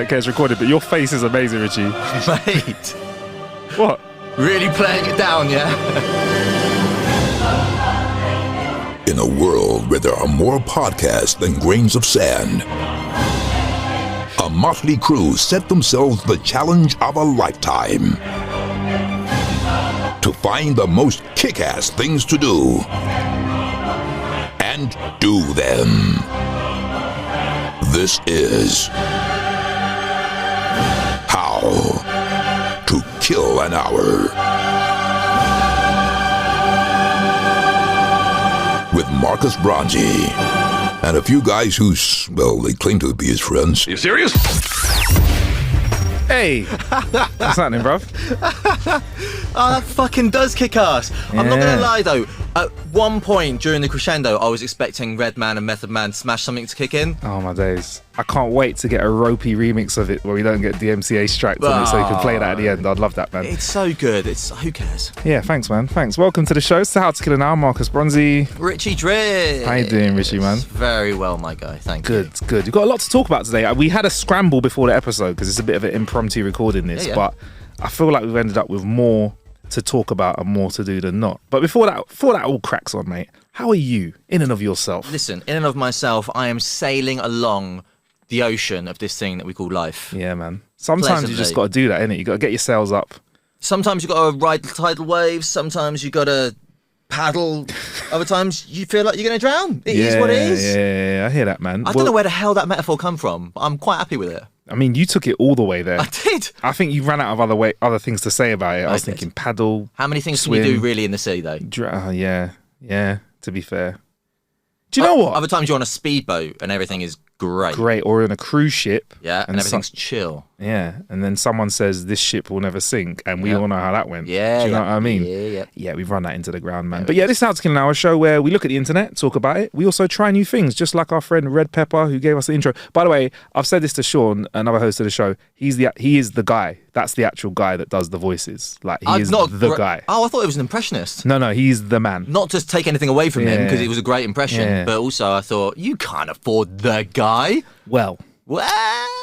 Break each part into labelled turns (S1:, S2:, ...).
S1: don't care it's recorded, but your face is amazing, Richie.
S2: Mate.
S1: What?
S2: Really playing it down, yeah?
S3: In a world where there are more podcasts than grains of sand, a motley crew set themselves the challenge of a lifetime to find the most kick-ass things to do and do them. This is How to Kill an Hour with Marcus Bronzy and a few guys who, well, they claim to be his friends.
S4: You serious?
S1: Hey, what's happening, bruv?
S2: Oh, that fucking does kick ass. I'm not gonna lie though, at one point during the crescendo, I was expecting Redman and Method Man to smash something to kick in.
S1: Oh my days. I can't wait to get a ropey remix of it where we don't get DMCA striked on it so you can play that at the end. I'd love that, man.
S2: It's so good. Who cares?
S1: Yeah, thanks, man. Thanks. Welcome to the show. It's How to Kill an Hour. Marcus Bronzy.
S2: Richie Driss.
S1: How you doing, Richie, man?
S2: Very well, my guy. Thank you.
S1: Good. We've got a lot to talk about today. We had a scramble before the episode because it's a bit of an impromptu recording this, but I feel like we've ended up with more to talk about and more to do than not. But before that all cracks on, mate, how are you in and of yourself?
S2: Listen, in and of myself, I am sailing along the ocean of this thing that we call life.
S1: Yeah, man. Sometimes you just got to do that, innit? You got to get your sails up.
S2: Sometimes you got to ride the tidal waves. Sometimes you got to paddle. Other times you feel like you're going to drown. It is what it is.
S1: Yeah, I hear that, man.
S2: I don't know where the hell that metaphor come from, but I'm quite happy with it.
S1: I mean, you took it all the way there.
S2: I did.
S1: I think you ran out of other things to say about it. I was thinking paddle.
S2: How many things
S1: swim,
S2: can you do really in the sea, though?
S1: Yeah, to be fair. Do you know what?
S2: Other times you're on a speedboat and everything is great.
S1: Or in a cruise ship.
S2: Yeah, and everything's chill.
S1: Yeah, and then someone says this ship will never sink, and we all know how that went.
S2: Yeah,
S1: do you know what I mean?
S2: Yeah,
S1: we've run that into the ground, man. But yeah, this is How to Kill an Hour, show where we look at the internet, talk about it. We also try new things, just like our friend Red Pepper, who gave us the intro. By the way, I've said this to Sean, another host of the show. He is the guy. That's the actual guy that does the voices. Like he is the guy.
S2: Oh, I thought it was an impressionist.
S1: No, he's the man.
S2: Not to take anything away from him because it was a great impression, but also I thought you can't afford the guy.
S1: Well,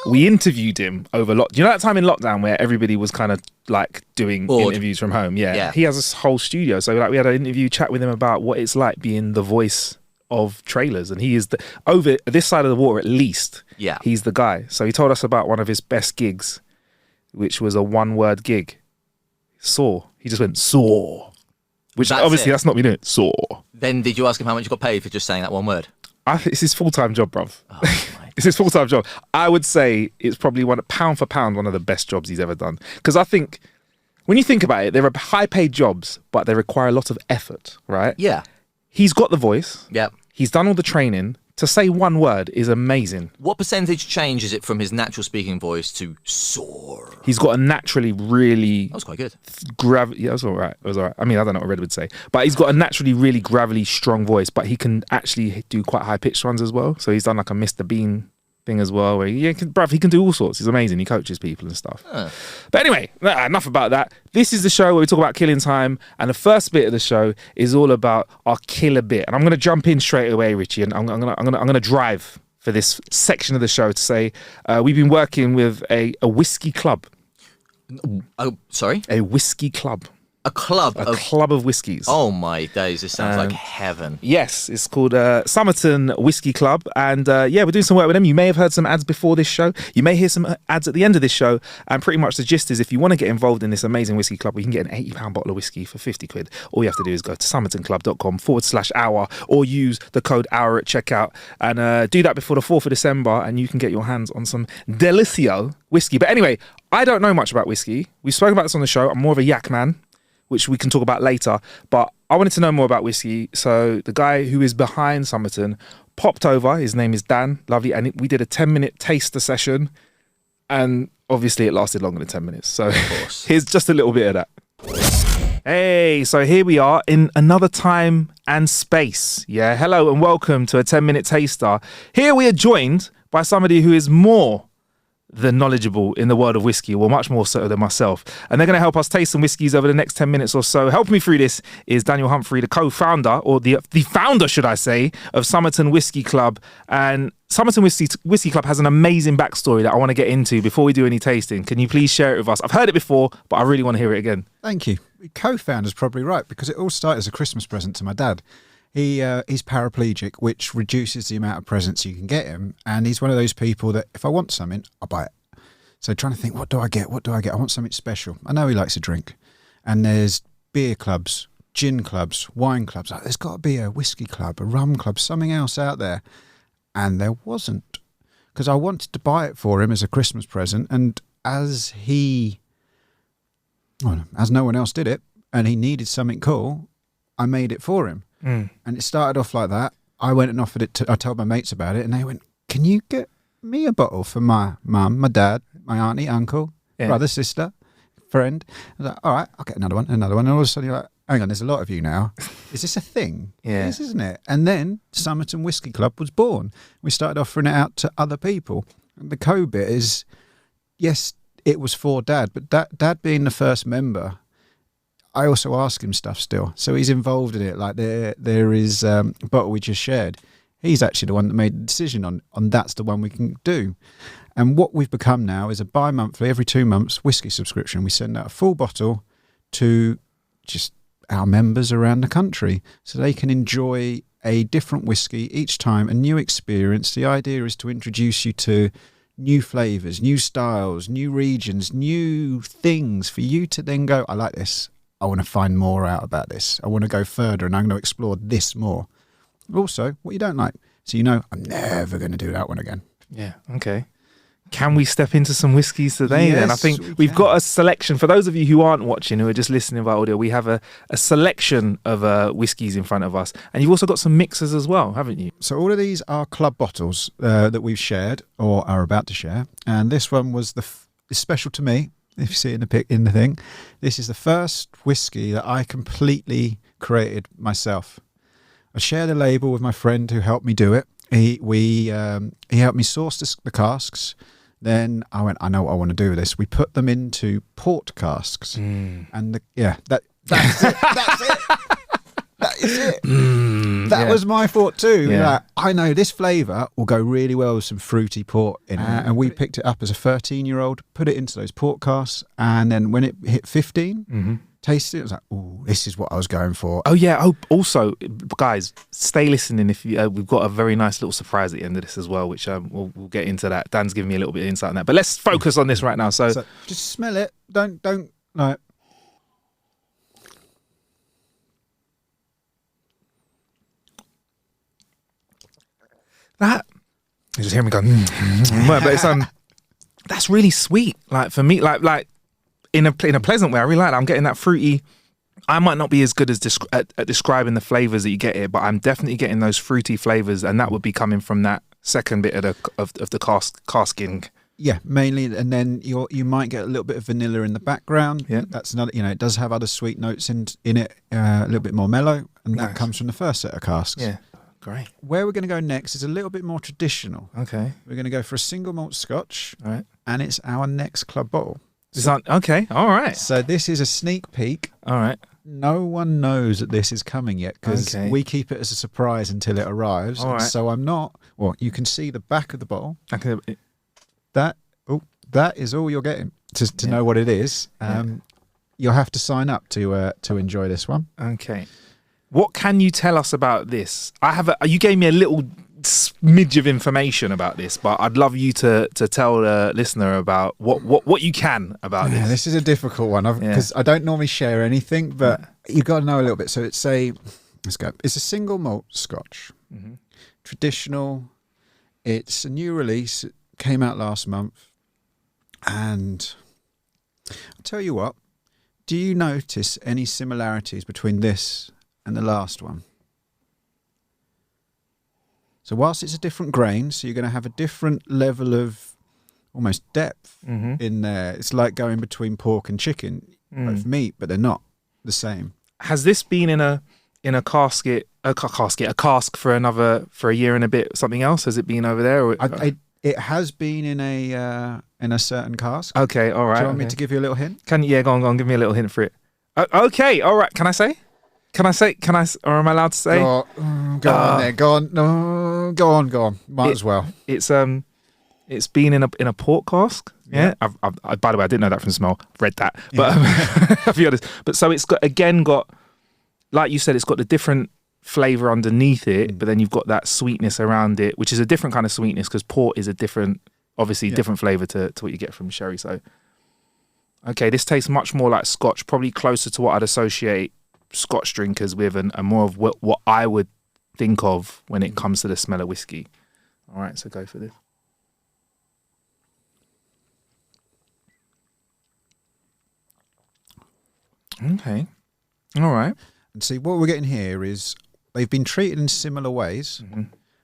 S1: we interviewed him over you know that time in lockdown where everybody was kind of like doing interviews from home? Yeah. He has a whole studio. So like we had an interview chat with him about what it's like being the voice of trailers, and he is over this side of the water at least. Yeah. He's the guy. So he told us about one of his best gigs, which was a one-word gig. Saw. He just went, saw. Which that's not me doing it. Saw.
S2: Then did you ask him how much you got paid for just saying that one word?
S1: It's his full-time job, bruv.
S2: Oh,
S1: it's his full-time job. I would say it's probably pound for pound one of the best jobs he's ever done. Because I think, when you think about it, there are high-paid jobs, but they require a lot of effort, right?
S2: Yeah.
S1: He's got the voice.
S2: Yep.
S1: He's done all the training. To say one word is amazing.
S2: What percentage change is it from his natural speaking voice to soar?
S1: He's got a naturally really...
S2: That was quite good.
S1: Yeah, it was all right. I mean, I don't know what Red would say. But he's got a naturally really gravelly, strong voice, but he can actually do quite high-pitched ones as well. So he's done like a Mr. Bean thing as well, where he can do all sorts. He's amazing. He coaches people and stuff. But anyway, enough about that. This is the show where we talk about killing time, and the first bit of the show is all about our killer bit. And I'm going to jump in straight away, Richie, and I'm going to drive for this section of the show to say we've been working with a whiskey club.
S2: Oh, sorry?
S1: A whiskey club.
S2: A club
S1: of whiskies.
S2: Oh my days, this sounds like heaven.
S1: Yes, it's called Somerton Whiskey Club, and we're doing some work with them. You may have heard some ads before this show. You may hear some ads at the end of this show, and pretty much the gist is if you want to get involved in this amazing whiskey club, we can get an £80 bottle of whiskey for 50 quid. All you have to do is go to somertonclub.com/hour or use the code HOUR at checkout, and do that before the 4th of December, and you can get your hands on some Delicio whiskey. But anyway, I don't know much about whiskey. We've spoken about this on the show. I'm more of a yak man, which we can talk about later. But I wanted to know more about whiskey. So the guy who is behind Somerton popped over. His name is Dan. Lovely. And we did a 10-minute taster session. And obviously it lasted longer than 10 minutes. So here's just a little bit of that. Hey, so here we are in another time and space. Yeah, hello and welcome to a 10-minute taster. Here we are joined by somebody who is more the knowledgeable in the world of whiskey, well, much more so than myself. And they're going to help us taste some whiskies over the next 10 minutes or so. Helping me through this is Daniel Humphrey, the co-founder, or the founder, should I say, of Somerton Whiskey Club. And Somerton Whiskey Club has an amazing backstory that I want to get into before we do any tasting. Can you please share it with us? I've heard it before, but I really want to hear it again.
S4: Thank you. Co-founder's probably right, because it all started as a Christmas present to my dad. He's paraplegic, which reduces the amount of presents you can get him. And he's one of those people that if I want something, I'll buy it. So trying to think, what do I get? I want something special. I know he likes to drink. And there's beer clubs, gin clubs, wine clubs. Like, there's got to be a whiskey club, a rum club, something else out there. And there wasn't. Because I wanted to buy it for him as a Christmas present. And as no one else did it, and he needed something cool, I made it for him. And it started off like that. I went and offered it I told my mates about it, and they went, can you get me a bottle for my mum, my dad, my auntie, uncle, brother, sister, friend? I was like, all right, I'll get another one. And all of a sudden you're like, hang on, there's a lot of you now. Is this a thing?
S1: Yeah.
S4: It is, isn't it? And then Somerton Whiskey Club was born. We started offering it out to other people. And the co-bit is, yes, it was for Dad, but Dad being the first member, I also ask him stuff still. So he's involved in it. Like there is a bottle we just shared. He's actually the one that made the decision on that's the one we can do. And what we've become now is a bi-monthly, every 2 months, whiskey subscription. We send out a full bottle to just our members around the country so they can enjoy a different whiskey each time, a new experience. The idea is to introduce you to new flavours, new styles, new regions, new things for you to then go, I like this. I want to find more out about this. I want to go further and I'm going to explore this more. Also, what you don't like. So I'm never going to do that one again.
S1: Yeah, okay. Can we step into some whiskies today then? I
S4: Yes,
S1: think we've got a selection. For those of you who aren't watching, who are just listening via audio, we have a selection of whiskies in front of us. And you've also got some mixers as well, haven't you?
S4: So all of these are club bottles that we've shared or are about to share. And this one was is special to me. If you see it in the thing, this is the first whiskey that I completely created myself. I shared a label with my friend who helped me do it. He helped me source the casks. Then I went, I know what I want to do with this. We put them into port casks, and that's it. That's it. That is it. That was my thought too.
S1: Yeah.
S4: Like, I know this flavour will go really well with some fruity port in it. And we picked it up as a 13-year-old, put it into those port casks, and then when it hit 15, tasted it, I was like, ooh, this is what I was going for.
S1: Oh, yeah. Oh, also, guys, stay listening. If you, we've got a very nice little surprise at the end of this as well, which we'll get into that. Dan's giving me a little bit of insight on that. But let's focus on this right now. So
S4: just smell it. Don't like.
S1: That you just hear me going, but it's that's really sweet. Like for me, like in a pleasant way. I really like that. I'm getting that fruity. I might not be as good as at describing the flavors that you get here, but I'm definitely getting those fruity flavors, and that would be coming from that second bit of the casking.
S4: Yeah, mainly, and then you might get a little bit of vanilla in the background.
S1: Yeah,
S4: that's another. It does have other sweet notes in it, a little bit more mellow, and that comes from the first set of casks.
S1: Yeah. Great.
S4: Where we're going to go next is a little bit more traditional.
S1: Okay.
S4: We're going to go for a single malt scotch.
S1: All right.
S4: And it's our next club bottle.
S1: Okay. All right.
S4: So this is a sneak peek.
S1: All right.
S4: No one knows that this is coming yet because we keep it as a surprise until it arrives.
S1: All right.
S4: So I'm not. Well, you can see the back of the bottle.
S1: Okay.
S4: That is all you're getting to know what it is. You'll have to sign up to enjoy this one.
S1: Okay. What can you tell us about this? You gave me a little smidge of information about this, but I'd love you to tell the listener about what you can about this.
S4: Yeah, this is a difficult one because I don't normally share anything, but you've got to know a little bit. So let's go. It's a single malt scotch, traditional. It's a new release. It came out last month, and I'll tell you what. Do you notice any similarities between this and the last one? So whilst it's a different grain, so you're going to have a different level of almost depth in there. It's like going between pork and chicken, both meat, but they're not the same.
S1: Has this been in a cask for a year and a bit? Something else? Has it been over there? Or?
S4: It has been in a certain cask.
S1: Okay, all right.
S4: Do you want me to give you a little hint?
S1: Go on, give me a little hint for it. Okay, all right. Can I say? Or am I allowed to say?
S4: Go on there. Go on. No, go on. Might as well.
S1: It's been in a port cask. Yeah. I've by the way, I didn't know that from the smell. Read that, but I'll be honest. But so it's got, like you said, it's got the different flavor underneath it, but then you've got that sweetness around it, which is a different kind of sweetness because port is a different, obviously different flavor to what you get from sherry. So, okay, this tastes much more like Scotch, probably closer to what I'd associate Scotch drinkers with, and more of what I would think of when it comes to the smell of whiskey. All right, so go for this. Okay, all right.
S4: And see, what we're getting here is they've been treated in similar ways,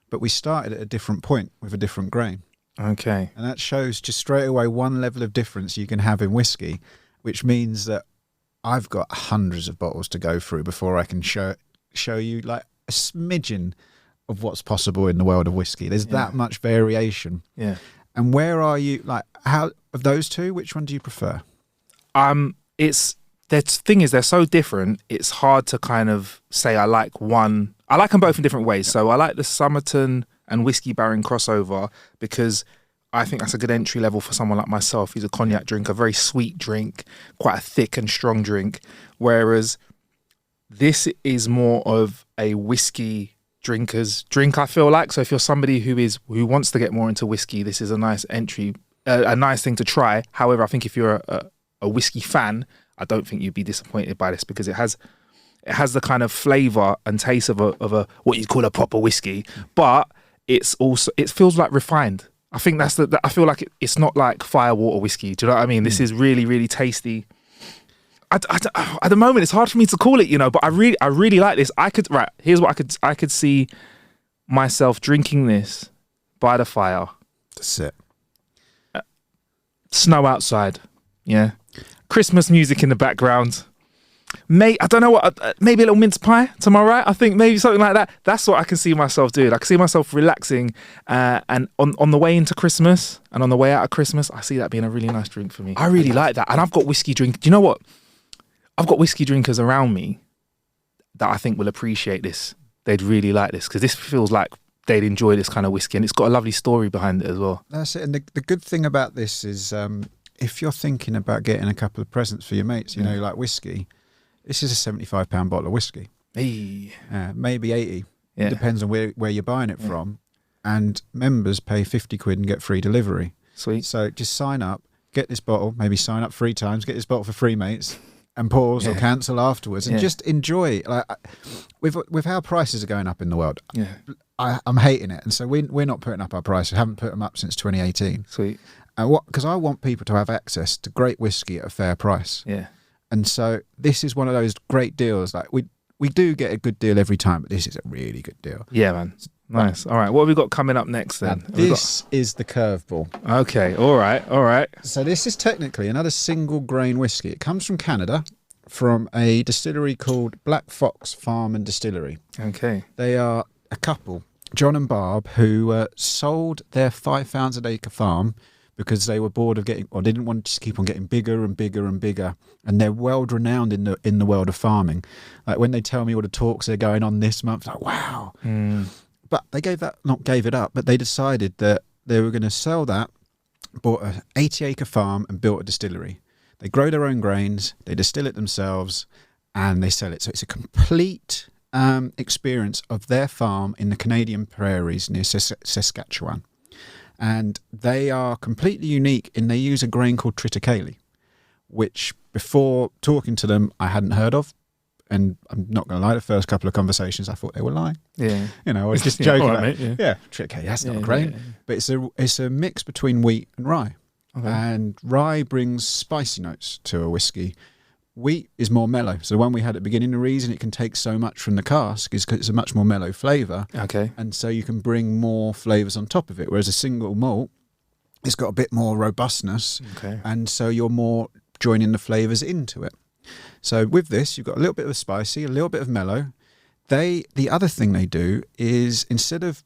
S4: but we started at a different point with a different grain.
S1: Okay.
S4: And that shows just straight away one level of difference you can have in whiskey, which means that I've got hundreds of bottles to go through before I can show you like a smidgen of what's possible in the world of whiskey. There's that much variation.
S1: Yeah.
S4: And where are you, like, how, of those two, which one do you prefer?
S1: The thing is, they're so different, it's hard to kind of say I like one. I like them both in different ways. So I like the Somerton and Whiskey Baron crossover because I think that's a good entry level for someone like myself who's a cognac drinker, a very sweet drink, quite a thick and strong drink. Whereas this is more of a whiskey drinker's drink, I feel like. So if you're somebody who wants to get more into whiskey, this is a nice entry, a nice thing to try. However, I think if you're a whiskey fan, I don't think you'd be disappointed by this because it has the kind of flavour and taste of a what you'd call a proper whiskey, but it feels like refined. I think I feel like it's not like firewater whiskey. Do you know what I mean? This is really, really tasty. At the moment, it's hard for me to call it, but I really like this. Here's what I could see myself drinking this by the fire.
S4: That's it.
S1: Snow outside. Yeah. Christmas music in the background. I don't know what, maybe a little mince pie to my right. I think maybe something like that. That's what I can see myself doing. I can see myself relaxing and on the way into Christmas and on the way out of Christmas, I see that being a really nice drink for me. I really like that. And I've got whiskey drink. Do you know what? I've got whiskey drinkers around me that I think will appreciate this. They'd really like this because this feels like they'd enjoy this kind of whiskey and it's got a lovely story behind it as well.
S4: That's it. And the good thing about this is if you're thinking about getting a couple of presents for your mates, like whiskey, this is a £75 bottle of whiskey.
S1: Hey.
S4: Maybe 80.
S1: Yeah.
S4: It depends on where you're buying it from. And members pay 50 quid and get free delivery.
S1: Sweet.
S4: So just sign up, get this bottle, maybe sign up 3 times, get this bottle for free, mates, and pause or cancel afterwards and just enjoy it. Like, with how prices are going up in the world, I'm hating it. And so we're not putting up our prices. We haven't put them up since 2018.
S1: Sweet.
S4: Because I want people to have access to great whiskey at a fair price.
S1: Yeah.
S4: And so this is one of those great deals. Like we do get a good deal every time, but this is a really good deal.
S1: Yeah, man. Nice. All right. What have we got coming up next then?
S4: This is the curveball.
S1: Okay. All right.
S4: So this is technically another single grain whiskey. It comes from Canada, from a distillery called Black Fox Farm and Distillery.
S1: Okay.
S4: They are a couple, John and Barb, who sold their 5,000 acre farm because they were bored of getting, or didn't want to just keep on getting bigger and bigger and bigger. And they're world renowned in the world of farming. Like when they tell me all the talks they're going on this month, like wow. But they gave it up, but they decided that they were going to sell that, bought an 80 acre farm and built a distillery. They grow their own grains, they distill it themselves, and they sell it. So it's a complete experience of their farm in the Canadian prairies near Saskatchewan. And they are completely unique in they use a grain called triticale, which before talking to them, I hadn't heard of. And I'm not going to lie, the first couple of conversations, I thought they were lying.
S1: Yeah.
S4: I was just joking.
S1: Right, mate,
S4: triticale, that's not a grain. But it's a mix between wheat and rye. Okay. And rye brings spicy notes to a whiskey. Wheat is more mellow. So the one we had at the beginning, the reason it can take so much from the cask is because it's a much more mellow flavour.
S1: Okay.
S4: And so you can bring more flavours on top of it. Whereas a single malt, it's got a bit more robustness.
S1: Okay.
S4: And so you're more joining the flavours into it. So with this, you've got a little bit of spicy, a little bit of mellow. The other thing they do is instead of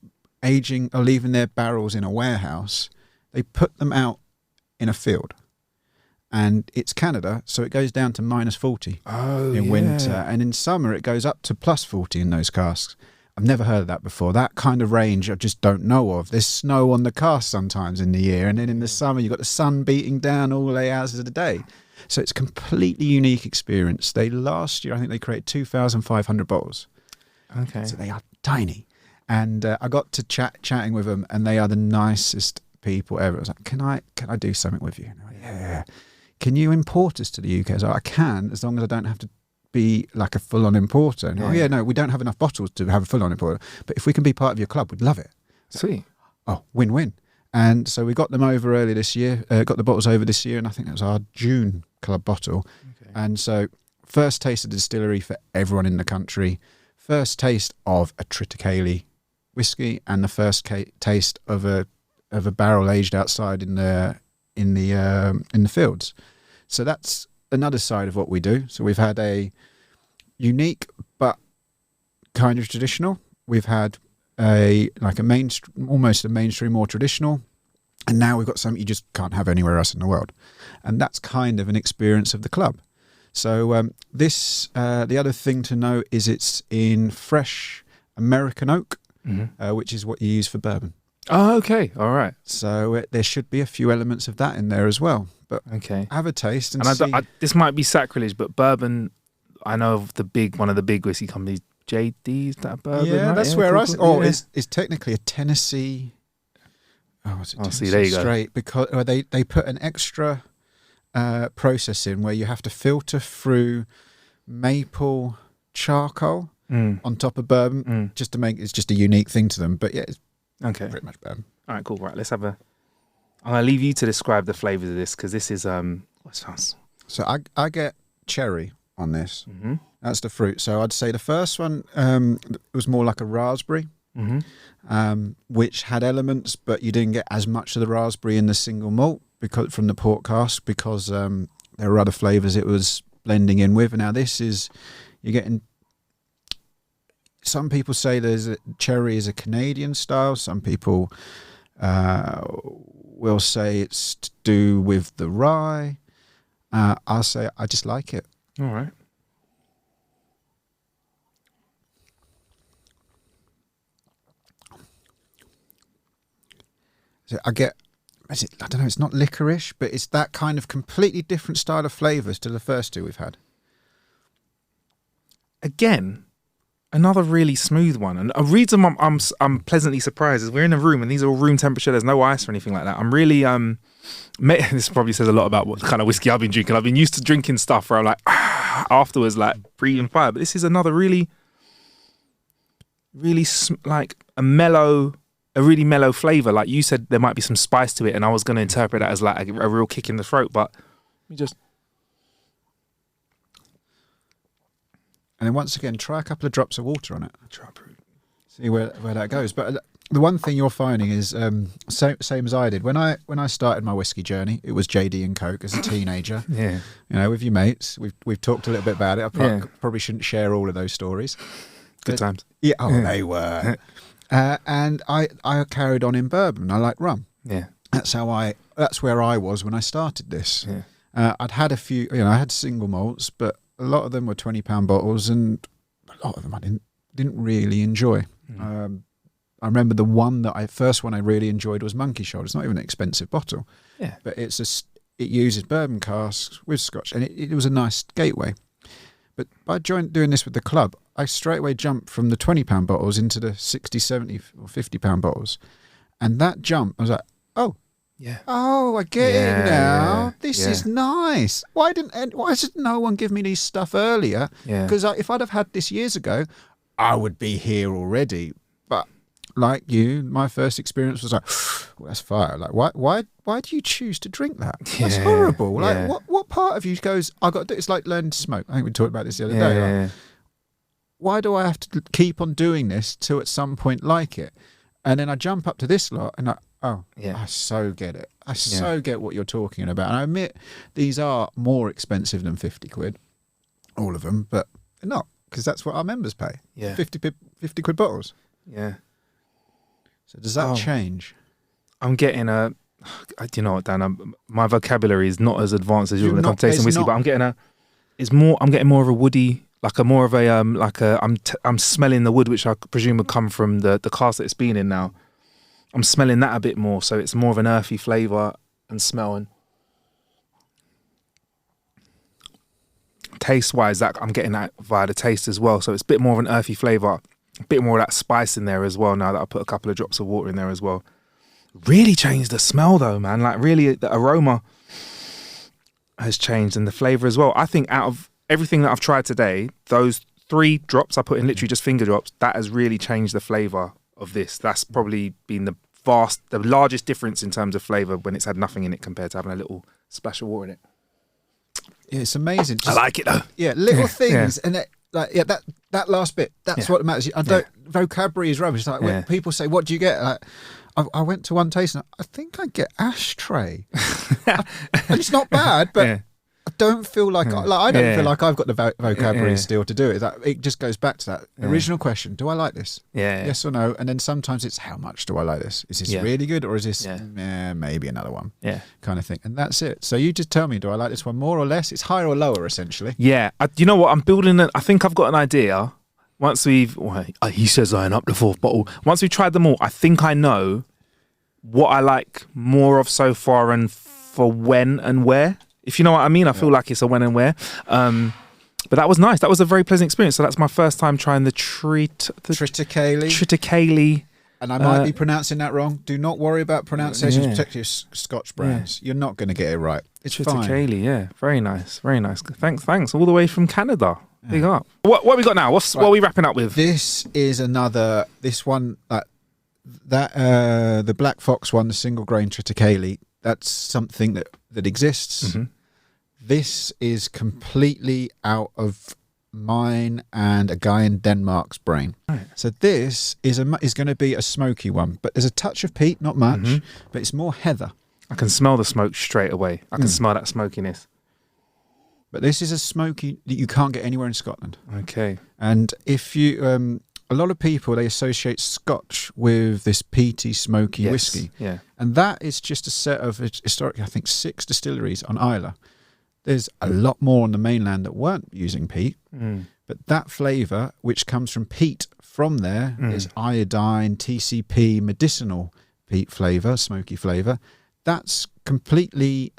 S4: aging or leaving their barrels in a warehouse. They put them out in a field. And it's Canada, so it goes down to -40 in winter. And in summer, it goes up to +40 in those casks. I've never heard of that before. That kind of range I just don't know of. There's snow on the cask sometimes in the year. And then in the summer, you've got the sun beating down all the hours of the day. So it's a completely unique experience. Last year, I think they created 2,500 bottles.
S1: Okay.
S4: So they are tiny. And I got to chatting with them, and they are the nicest people ever. I was like, can I do something with you? And they're like, yeah. Can you import us to the UK? I was like, I can, as long as I don't have to be like a full-on importer. And, no, we don't have enough bottles to have a full-on importer. But if we can be part of your club, we'd love it.
S1: Sweet.
S4: Oh, win-win. And so we got them over early this year, got the bottles over this year, and I think that was our June club bottle. Okay. And so first taste of the distillery for everyone in the country, first taste of a triticale whiskey, and the first taste of a barrel aged outside in the fields. So that's another side of what we do. So we've had a unique but kind of traditional. We've had almost a mainstream, more traditional, and now we've got something you just can't have anywhere else in the world, and that's kind of an experience of the club. So the other thing to know is it's in fresh American oak, which is what you use for bourbon.
S1: Oh, okay. All right.
S4: So there should be a few elements of that in there as well. But have a taste and see.
S1: This might be sacrilege, but bourbon, I know of one of the big whiskey companies, JD, is that bourbon?
S4: Yeah,
S1: right?
S4: that's where it's technically a Tennessee. Oh, is it Tennessee?
S1: See, there you
S4: straight, because they put an extra process in where you have to filter through maple charcoal on top of bourbon just to make it's just a unique thing to them. But yeah, it's pretty much bourbon.
S1: All right, cool. Right, let's have I'm gonna leave you to describe the flavors of this, because this is what's fast.
S4: So I get cherry on this. That's the fruit. So I'd say the first one was more like a raspberry, which had elements, but you didn't get as much of the raspberry in the single malt because from the port cask, because there were other flavors it was blending in with. And now this is you're getting. Some people say cherry is a Canadian style. Some people will say it's to do with the rye. I'll say I just like it.
S1: All right.
S4: So I don't know, it's not licorice, but it's that kind of completely different style of flavours to the first two we've had.
S1: Again, another really smooth one. And a reason I'm pleasantly surprised is we're in a room and these are all room temperature. There's no ice or anything like that. I'm really this probably says a lot about what kind of whiskey I've been drinking. I've been used to drinking stuff where I'm like afterwards like breathing fire. But this is another really, really like a really mellow flavour. Like you said, there might be some spice to it, and I was going to interpret that as like a real kick in the throat. But let me just.
S4: And then once again, try a couple of drops of water on it. See where that goes. But the one thing you're finding is same as I did when I started my whiskey journey. It was JD and Coke as a teenager.
S1: Yeah,
S4: with your mates. We've talked a little bit about it. I probably shouldn't share all of those stories.
S1: Good times.
S4: Yeah. Oh, they were. And I carried on in bourbon. I like rum.
S1: Yeah.
S4: That's where I was when I started this.
S1: Yeah.
S4: I'd had a few. I had single malts, but a lot of them were £20 bottles, and a lot of them I didn't really enjoy. I remember the first one I really enjoyed was Monkey Shoulder. It's not even an expensive bottle, but it uses bourbon casks with Scotch, and it was a nice gateway. But by doing this with the club, I straight away jumped from the £20 bottles into the 60, 70 or £50 bottles, and that jump, I was like, oh.
S1: Yeah.
S4: Oh, I get it now. This is nice. Why did no one give me this stuff earlier? Because if I'd have had this years ago, I would be here already. But like you, my first experience was like, well, that's fire. Like, why do you choose to drink that? That's horrible. Like, what part of you goes, I got to do? It's like learning to smoke. I think we talked about this the other day. Like, why do I have to keep on doing this to at some point like it? And then I jump up to this lot and I so get it. I so get what you're talking about. And I admit these are more expensive than 50 quid, all of them, but they're not, because that's what our members pay. 50 quid bottles.
S1: Yeah.
S4: So does that change?
S1: I'm getting a. You know what, Dan? My vocabulary is not as advanced as yours when it comes to tasting whiskey, but I'm getting a. It's more. I'm getting more of a woody, like a more of a I'm smelling the wood, which I presume would come from the cask that it's been in now. I'm smelling that a bit more, so it's more of an earthy flavour and smelling. Taste-wise, that I'm getting that via the taste as well, so it's a bit more of an earthy flavour, a bit more of that spice in there as well. Now that I put a couple of drops of water in there as well, really changed the smell though, man. Like really, the aroma has changed and the flavour as well. I think out of everything that I've tried today, those 3 drops I put in, literally just finger drops, that has really changed the flavour of this. That's probably been the largest difference in terms of flavour when it's had nothing in it compared to having a little splash of water in it.
S4: Yeah, it's amazing.
S1: I like it though.
S4: Yeah, little things, and that last bit. That's what matters. I don't. Vocabulary is rubbish. Like when people say, "What do you get?" Like, I went to one tasting. I think I get ashtray. And it's not bad, but I don't feel like I don't feel like I've got the vocabulary still to do it. It just goes back to that original question: do I like this? Yes or no? And then sometimes it's how much do I like this? Is this really good, or is this maybe another one? Kind of thing. And that's it. So you just tell me: do I like this one more or less? It's higher or lower, essentially.
S1: Yeah. You know what? I'm building. I think I've got an idea. Once he says I ain't up the 4th bottle. Once we've tried them all, I think I know what I like more of so far and for when and where. If you know what I mean, I feel like it's a when and where. But that was nice. That was a very pleasant experience. So that's my first time trying the Triticale.
S4: And I might be pronouncing that wrong. Do not worry about pronunciations, particularly Scotch brands. You're not going to get it right. It's
S1: Triticale,
S4: fine.
S1: yeah. Very nice. Very nice. Thanks. All the way from Canada. Big up. What we got now? What are we wrapping up with?
S4: This is another. This one, the Black Fox one, the single grain Triticale. That's something that exists. Mm-hmm. This is completely out of mine and a guy in Denmark's brain. Right. So this is going to be a smoky one, but there's a touch of peat, not much, but it's more heather.
S1: I can smell the smoke straight away. I can smell that smokiness.
S4: But this is a smoky that you can't get anywhere in Scotland.
S1: Okay.
S4: And if you, a lot of people, they associate Scotch with this peaty, smoky whiskey.
S1: Yeah.
S4: And that is just a set of, historically, I think 6 distilleries on Islay. There's a lot more on the mainland that weren't using peat. But that flavour, which comes from peat from there, is iodine, TCP, medicinal peat flavour, smoky flavour. That's completely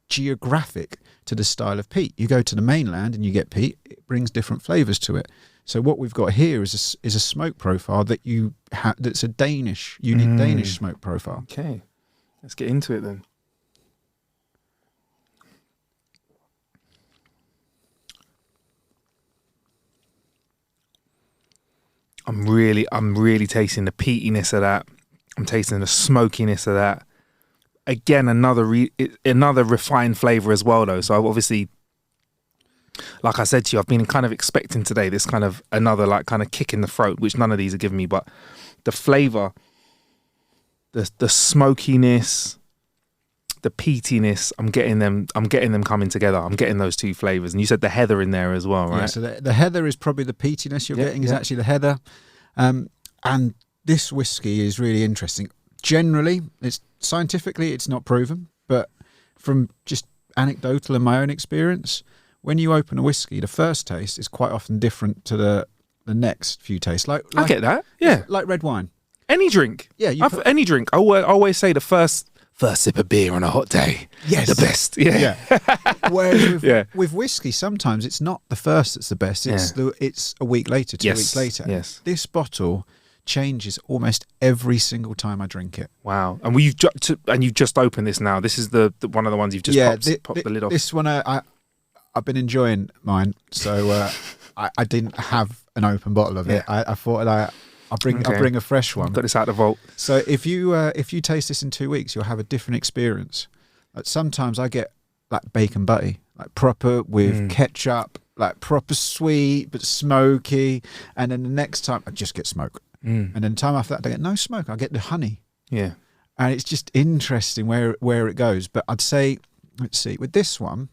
S4: geographic to the style of peat. You go to the mainland and you get peat, it brings different flavours to it. So what we've got here is a smoke profile that that's a unique Danish smoke profile.
S1: Okay, let's get into it then. I'm really tasting the peatiness of that. I'm tasting the smokiness of that. Again, another refined flavour as well, though. So I've obviously, like I said to you, I've been kind of expecting today this kind of another like kind of kick in the throat, which none of these are giving me. But the flavour, the smokiness, the peatiness, I'm getting them coming together. I'm getting those 2 flavours. And you said the heather in there as well, right?
S4: Yeah, so the heather is probably the peatiness you're getting is actually the heather. And this whiskey is really interesting. Generally, scientifically it's not proven, but from just anecdotal and my own experience, when you open a whiskey, the first taste is quite often different to the next few tastes. Like
S1: I get that, yeah.
S4: Like red wine.
S1: Any drink.
S4: Yeah.
S1: Any drink. I always say the first sip of beer on a hot day.
S4: Yes.
S1: The best. Yeah.
S4: Whereas with whiskey, sometimes it's not the first that's the best. It's a week later, 2 weeks later.
S1: Yes.
S4: This bottle changes almost every single time I drink it.
S1: Wow. And you've just opened this now. This is the one of the ones you've just popped the lid off.
S4: This one I've been enjoying mine, so I didn't have an open bottle of it. I thought I'll bring a fresh one.
S1: Got this out of the vault.
S4: So if you taste this in 2 weeks, you'll have a different experience. Like sometimes I get like bacon butty, like proper with ketchup, like proper sweet but smoky, and then the next time I just get smoke. And then the time after that I get no smoke. I get the honey.
S1: Yeah.
S4: And it's just interesting where it goes. But I'd say, let's see, with this one,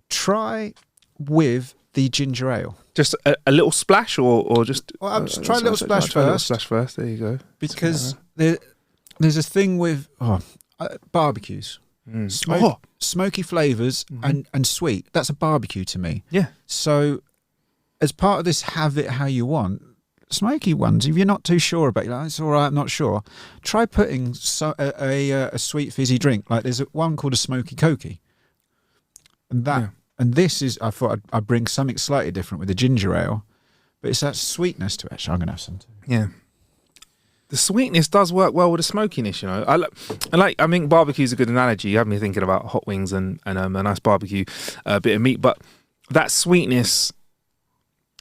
S4: try with the ginger ale.
S1: Just a little splash, or just.
S4: Well, I'll just try a little splash
S1: try a little
S4: first.
S1: splash first. There you go.
S4: Because there's a thing with barbecues. Smoky flavours and sweet. That's a barbecue to me.
S1: Yeah.
S4: So, as part of this, have it how you want. Smoky ones, if you're not too sure about it, like, it's all right, I'm not sure. Try putting a sweet fizzy drink. Like there's one called a smoky cokey, and this is. I thought I'd bring something slightly different with the ginger ale, but it's that sweetness to it. Actually, I'm gonna have some too.
S1: Yeah. The sweetness does work well with the smokiness, you know. I think barbecue's a good analogy. You have me thinking about hot wings and a nice barbecue, bit of meat, but that sweetness.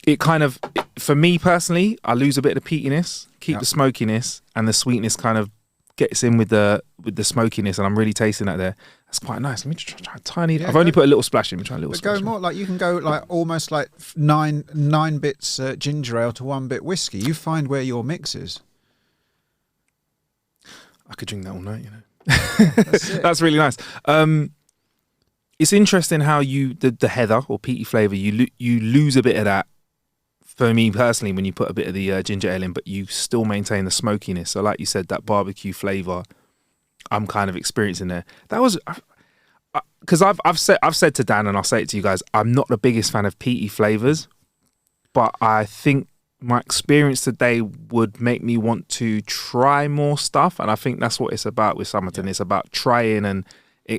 S1: It kind of, for me personally, I lose a bit of the peatiness, keep the smokiness, and the sweetness kind of gets in with the smokiness, and I'm really tasting that there. That's quite nice. Let me try a tiny. I've only put a little splash in. Try a little splash.
S4: Go more like you can go like almost like nine bits ginger ale to 1 bit whiskey. You find where your mix is.
S1: I could drink that all night, you know. That's really nice. It's interesting how the heather or peaty flavour you lose a bit of that. For me personally, when you put a bit of the ginger ale in, but you still maintain the smokiness. So, like you said, that barbecue flavour, I'm kind of experiencing there. That was because I've said to Dan, and I'll say it to you guys, I'm not the biggest fan of peaty flavours, but I think my experience today would make me want to try more stuff, and I think that's what it's about with Somerton. It's about trying,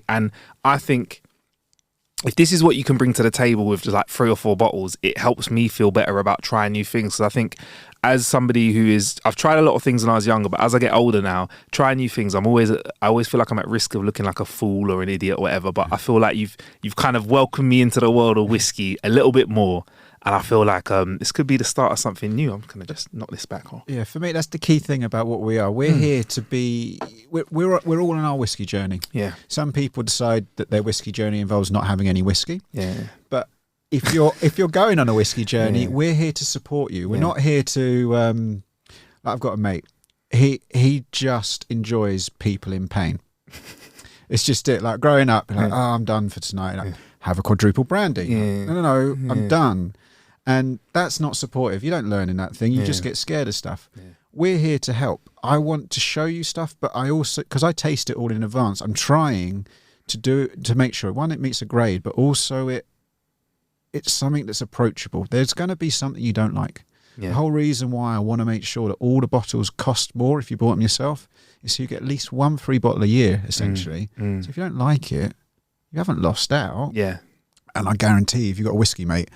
S1: and I think. If this is what you can bring to the table with just like 3 or 4 bottles, it helps me feel better about trying new things. So I think as somebody I've tried a lot of things when I was younger, but as I get older now, trying new things, I always feel like I'm at risk of looking like a fool or an idiot or whatever. But I feel like you've kind of welcomed me into the world of whiskey a little bit more. And I feel like this could be the start of something new. I'm going to just knock this back off.
S4: Yeah, for me, that's the key thing about what we are. We're here to be... We're all on our whiskey journey.
S1: Yeah.
S4: Some people decide that their whiskey journey involves not having any whiskey.
S1: Yeah.
S4: But if you're going on a whiskey journey, we're here to support you. We're not here to... I've got a mate. He just enjoys people in pain. It's just it. Like growing up, like, oh, I'm done for tonight. Like, have a quadruple brandy.
S1: Yeah.
S4: No, I'm done. And that's not supportive. You don't learn in that thing. You just get scared of stuff. Yeah. We're here to help. I want to show you stuff, but I also, because I taste it all in advance, I'm trying to make sure, one, it meets a grade, but also it's something that's approachable. There's going to be something you don't like. Yeah. The whole reason why I want to make sure that all the bottles cost more if you bought them yourself is so you get at least 1 free bottle a year, essentially. So if you don't like it, you haven't lost out.
S1: Yeah.
S4: And I guarantee if you've got a whiskey mate,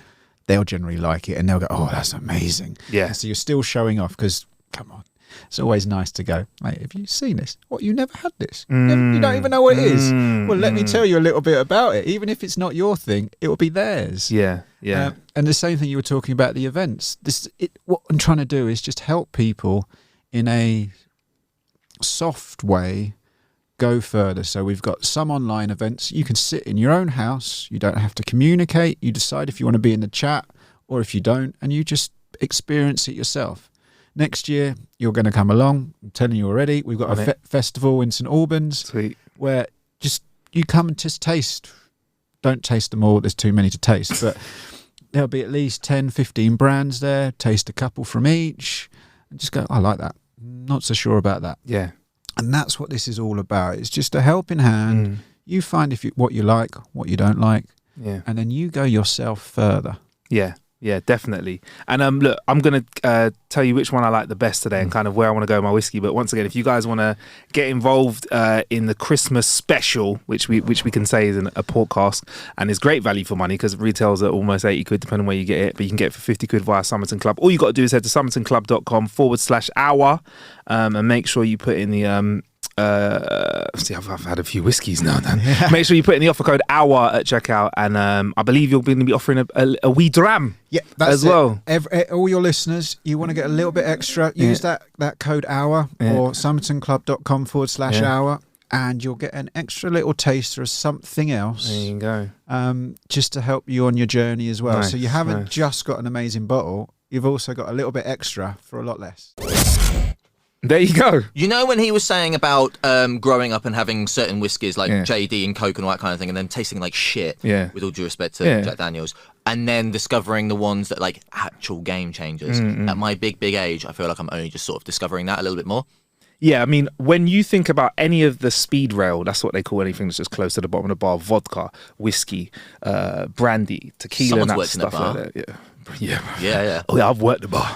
S4: they'll generally like it and they'll go, oh, that's amazing.
S1: Yeah.
S4: And so you're still showing off because, come on, it's always nice to go, mate, have you seen this? What, you never had this? You don't even know what it is? Well, let me tell you a little bit about it. Even if it's not your thing, it will be theirs.
S1: Yeah, yeah.
S4: And the same thing you were talking about the events. What I'm trying to do is just help people in a soft way go further. So we've got some online events. You can sit in your own house. You don't have to communicate. You decide if you want to be in the chat or if you don't, and you just experience it yourself. Next year, you're going to come along. I'm telling you already. We've got a festival in St Albans.
S1: Sweet.
S4: Where just you come and just taste. Don't taste them all. There's too many to taste. But there'll be at least 10, 15 brands there. Taste a couple from each. And just go, I like that. Not so sure about that.
S1: Yeah.
S4: And that's what this is all about. It's just a helping hand. You find what you like, what you don't like, and then you go yourself further.
S1: Yeah, yeah, definitely. And look, I'm going to tell you which one I like the best today and kind of where I want to go with my whiskey. But once again, if you guys want to get involved in the Christmas special, which we can say is a podcast, and is great value for money because it retails at almost 80 quid depending on where you get it, but you can get it for 50 quid via Somerton Club. All you got to do is head to somertonclub.com/hour and make sure you put in the see, I've had a few whiskeys now. Dan. Yeah. Make sure you put in the offer code HOUR at checkout, and I believe you're going to be offering a wee dram.
S4: Yeah, that's
S1: as well.
S4: All your listeners, you want to get a little bit extra, use that code HOUR or somertonclub.com/hour, and you'll get an extra little taster of something else.
S1: There you go.
S4: Just to help you on your journey as well.
S1: Nice,
S4: so you haven't just got an amazing bottle, you've also got a little bit extra for a lot less.
S1: There you go.
S2: You know when he was saying about growing up and having certain whiskies like JD and Coke and all that kind of thing, and then tasting like shit, with all due respect to Jack Daniels, and then discovering the ones that like actual game changers. At my big age, I feel like I'm only just sort of discovering that a little bit more.
S1: Yeah, I mean, when you think about any of the speed rail, that's what they call anything that's just close to the bottom of the bar, vodka, whiskey, brandy, tequila, and that stuff like that. Yeah. Oh, yeah, I've worked the bar.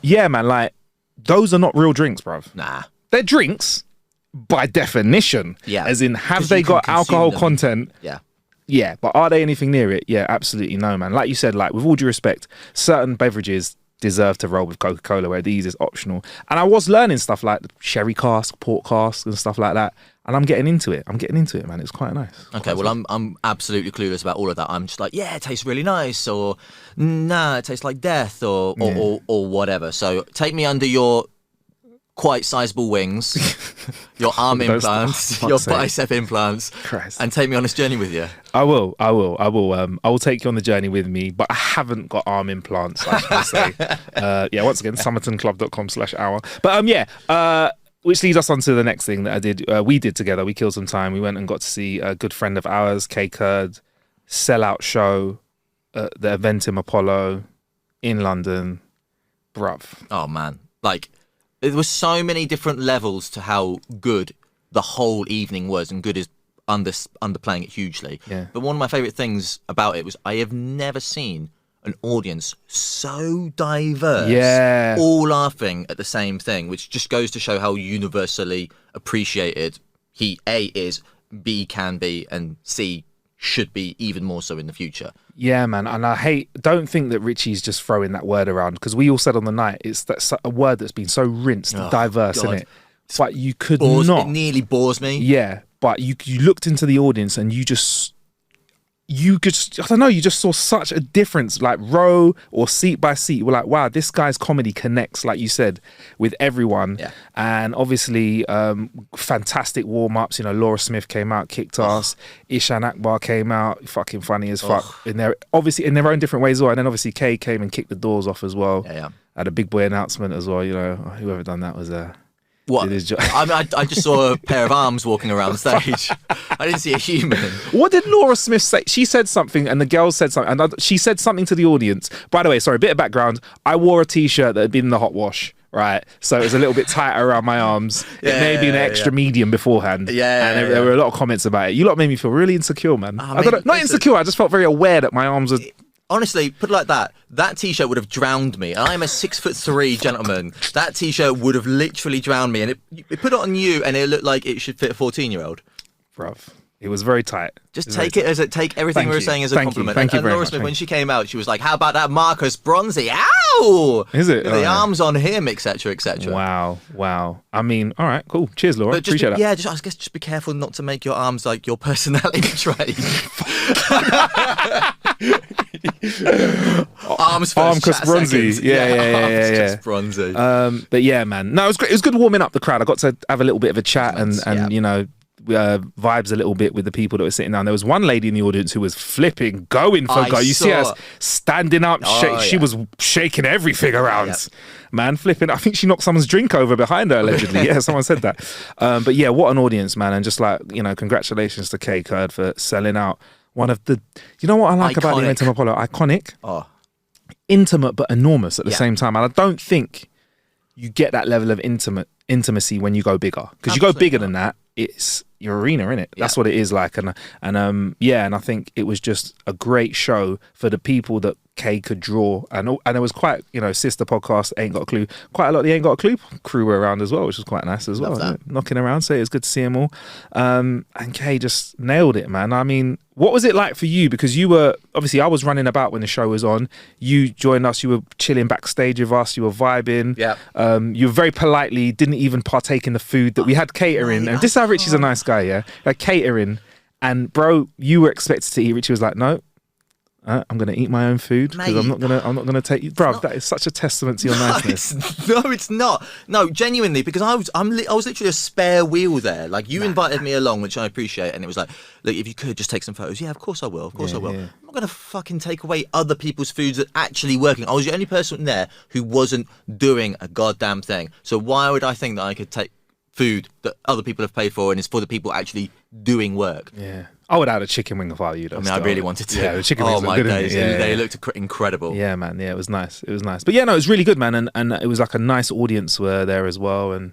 S1: Yeah, man, like, those are not real drinks, bruv.
S2: Nah.
S1: They're drinks by definition.
S2: Yeah.
S1: As in, have they got alcohol content?
S2: Yeah.
S1: Yeah, but are they anything near it? Yeah, absolutely no, man. Like you said, like, with all due respect, certain beverages deserve to roll with Coca-Cola, where these is optional. And I was learning stuff like sherry cask, port cask, and stuff like that. And I'm getting into it. Man. It's quite nice.
S2: Okay, well, I'm absolutely clueless about all of that. I'm just like, yeah, it tastes really nice, or nah, it tastes like death, or whatever. So take me under your quite sizable wings, your arm implants, your bicep implants, and take me on this journey with you.
S1: I will. I will take you on the journey with me, but I haven't got arm implants, I should say. Once again, summertonclub.com/hour. But which leads us on to the next thing that we did together. We killed some time. We went and got to see a good friend of ours, K Kurd, sellout show at the Eventim Apollo in London. Bruv.
S2: Oh, man. Like, there was so many different levels to how good the whole evening was, and good is underplaying it hugely.
S1: Yeah.
S2: But one of my favourite things about it was I have never seen an audience so diverse, all laughing at the same thing, which just goes to show how universally appreciated he A is, B can be, and C should be even more so in the future.
S1: Yeah, man, and don't think that Richie's just throwing that word around, because we all said on the night it's a word that's been so rinsed, diverse, isn't it? But you could not.
S2: It nearly bores me.
S1: Yeah, but you looked into the audience and you just I don't know, you just saw such a difference, like row or seat by seat. We're like, wow, this guy's comedy connects, like you said, with everyone.
S2: Yeah.
S1: And obviously, fantastic warm-ups. You know, Laura Smith came out, kicked ass. Ishan Akbar came out, fucking funny as fuck. In their own different ways as well. And then obviously Kay came and kicked the doors off as well.
S2: Yeah.
S1: Had a big boy announcement as well. You know, whoever done that was
S2: what? I just saw a pair of arms walking around stage. I didn't see a human.
S1: What did Laura Smith say? She said something and the girls said something. And she said something to the audience. By the way, sorry, a bit of background. I wore a T-shirt that had been in the hot wash, right? So it was a little bit tighter around my arms. It may have been an extra medium beforehand. And there were a lot of comments about it. You lot made me feel really insecure, man. Not insecure, I just felt very aware that my arms were...
S2: Honestly, put it like that. That T-shirt would have drowned me. I'm a 6'3" gentleman. That T-shirt would have literally drowned me. And it put it on you, and it looked like it should fit a 14-year-old.
S1: Bruv, it was very tight.
S2: Just take everything we were saying as a compliment.
S1: Thank you very
S2: Laura
S1: much.
S2: Smith, when she came out, she was like, "How about that Marcus Bronzy? Ow!
S1: Is it?
S2: The arms on him, etc., etc."
S1: Wow. I mean, all right, cool. Cheers, Laura. Appreciate that.
S2: Yeah, I guess just be careful not to make your arms like your personality trait. Arms first.
S1: Armcus Bronzy. Yeah.
S2: Bronzy.
S1: But yeah, man. No, it was great. It was good warming up the crowd. I got to have a little bit of a chat and you know, vibes a little bit with the people that were sitting down. There was one lady in the audience who was going for go. You see her standing up. She was shaking everything around. Yep. Man, flipping. I think she knocked someone's drink over behind her, allegedly. Yeah, someone said that. But yeah, what an audience, man. And just like, you know, congratulations to K Kurd for selling out one of the... You know what I like about the Eventim Apollo? Iconic. Intimate but enormous at the same time. And I don't think you get that level of intimacy when you go bigger. Because you go bigger than that, it's your arena, innit? That's what it is like. And I think it was just a great show for the people that Kay could draw. And there was quite, you know, sister podcast, Ain't Got a Clue. Quite a lot of the Ain't Got a Clue crew were around as well, which was quite nice as well. Knocking around, so it was good to see them all. And Kay just nailed it, man. I mean, what was it like for you? Because you were, obviously I was running about when the show was on. You joined us, you were chilling backstage with us, you were vibing.
S2: Yeah.
S1: You very politely didn't even partake in the food that we had catering. And this is how Richie's a nice guy, yeah? Like catering. And bro, you were expected to eat. Richie was like, no, I'm gonna eat my own food because I'm not gonna take you, bro. That is such a testament to your niceness.
S2: It's not. No, genuinely, because I was literally a spare wheel there. Like you invited me along, which I appreciate, and it was like, look, if you could just take some photos. Yeah, of course I will. Of course I will. Yeah. I'm not gonna fucking take away other people's foods that are actually working. I was the only person there who wasn't doing a goddamn thing. So why would I think that I could take food that other people have paid for and it's for the people actually doing work?
S1: Yeah. I would add a chicken wing if I were you, though.
S2: I mean, I really wanted to.
S1: Yeah, the chicken wings look good,
S2: days.
S1: Yeah,
S2: they looked incredible.
S1: Yeah, man. Yeah, it was nice. It was nice. But yeah, no, it was really good, man. And it was like a nice audience were there as well. And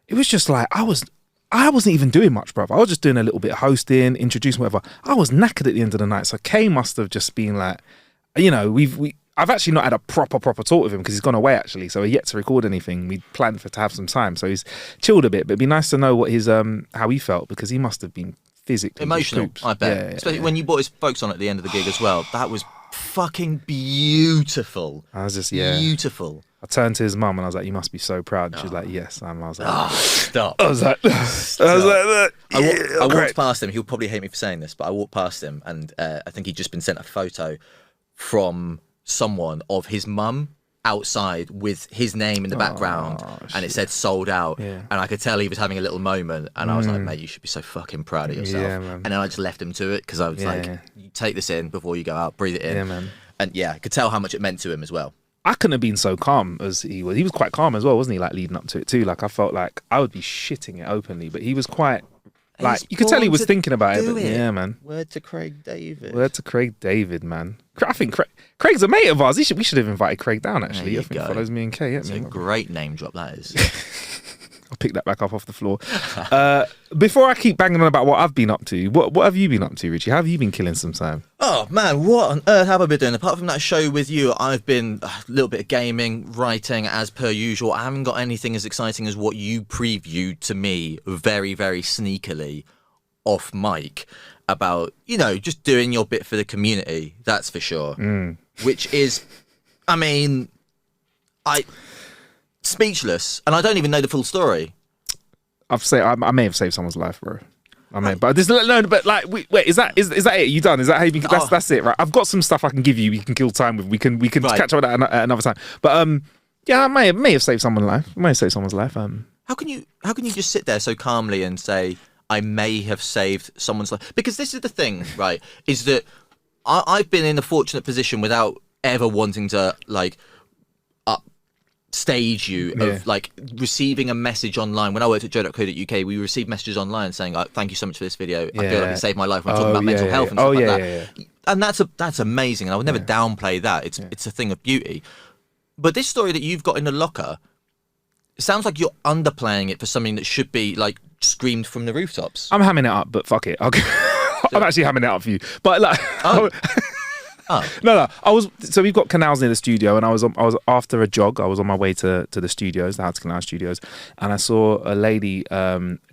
S1: it was just like, I wasn't even doing much, bruv. I was just doing a little bit of hosting, introducing whatever. I was knackered at the end of the night. So Kay must have just been like, you know, I've actually not had a proper talk with him because he's gone away actually. So we're yet to record anything. We planned to have some time. So he's chilled a bit. But it'd be nice to know what his how he felt because he must have been physically
S2: emotional, I bet.
S1: Yeah,
S2: especially when you brought his folks on at the end of the gig as well. That was fucking beautiful.
S1: I was just
S2: beautiful.
S1: I turned to his mum and I was like, "You must be so proud." And she's like, "Yes." And I was like,
S2: "Stop!"
S1: I was like,
S2: I walked past him. He'll probably hate me for saying this, but I walked past him and I think he'd just been sent a photo from someone of his mum outside with his name in the background and it said sold out, and I could tell he was having a little moment, and I was like, mate, you should be so fucking proud of yourself. And then I just left him to it because I was like, you take this in before you go out, breathe it in. And I could tell how much it meant to him as well.
S1: I couldn't have been so calm as he was. He was quite calm as well, wasn't he, like leading up to it too? Like I felt like I would be shitting it openly, but he was quite like, you could tell he was thinking about it. But yeah, man.
S2: Word to Craig David.
S1: Word to Craig David, man. I think Craig's a mate of ours. We should have invited Craig down, actually. I think he follows me and Kay.
S2: It's a great name drop, that is.
S1: I'll pick that back up off the floor. Before I keep banging on about what I've been up to, what have you been up to, Richie? How have you been killing some time?
S2: Oh, man, what on earth have I been doing? Apart from that show with you, I've been a little bit of gaming, writing, as per usual. I haven't got anything as exciting as what you previewed to me very, very sneakily off mic about, you know, just doing your bit for the community, that's for sure. Which is, I mean, speechless, and I don't even know the full story.
S1: I may have saved someone's life, bro. I may, but this but like, wait, is that it? You done? Is that how you? That's it, right? I've got some stuff I can give you. You can kill time with. We can catch up with that at another time. But yeah, I may have saved someone's life. How
S2: can you just sit there so calmly and say, I may have saved someone's life? Because this is the thing, right? Is that I've been in a fortunate position without ever wanting to like upstage you of like receiving a message online. When I worked at joe.co.uk, we received messages online saying, thank you so much for this video. I feel like it saved my life. When talking about mental health and stuff like that. And that's amazing. And I would never downplay that. It's a thing of beauty. But this story that you've got in the locker, it sounds like you're underplaying it for something that should be like screamed from the rooftops.
S1: I'm hamming it up, but fuck it. I'm actually hamming it up for you. But like, no. So we've got canals near the studio, and I was after a jog. I was on my way to the studios, the How to Canal Studios, and I saw a lady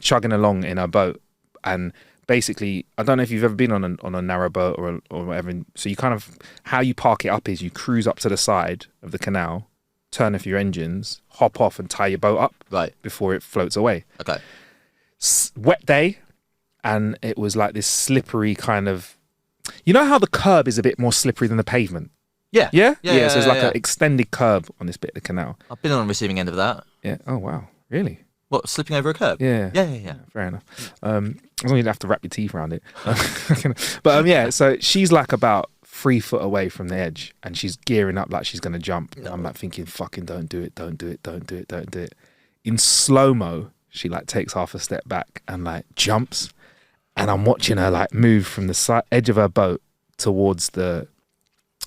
S1: chugging along in her boat. And basically, I don't know if you've ever been on a narrow boat or whatever. So you kind of, how you park it up is you cruise up to the side of the canal, turn off your engines, hop off, and tie your boat up before it floats away.
S2: Okay.
S1: Wet day, and it was like this slippery kind of, you know how the curb is a bit more slippery than the pavement? Yeah. So there's like an extended curb on this bit of the canal.
S2: I've been on the receiving end of that.
S1: Yeah. Oh wow, really?
S2: What, slipping over a curb?
S1: Yeah. Fair enough. As long as you don't have to wrap your teeth around it. But so she's like about 3 foot away from the edge, and she's gearing up like she's gonna jump. No. And I'm like thinking, fucking don't do it. In slow-mo, she like takes half a step back and like jumps, and I'm watching her like move from the edge of her boat towards the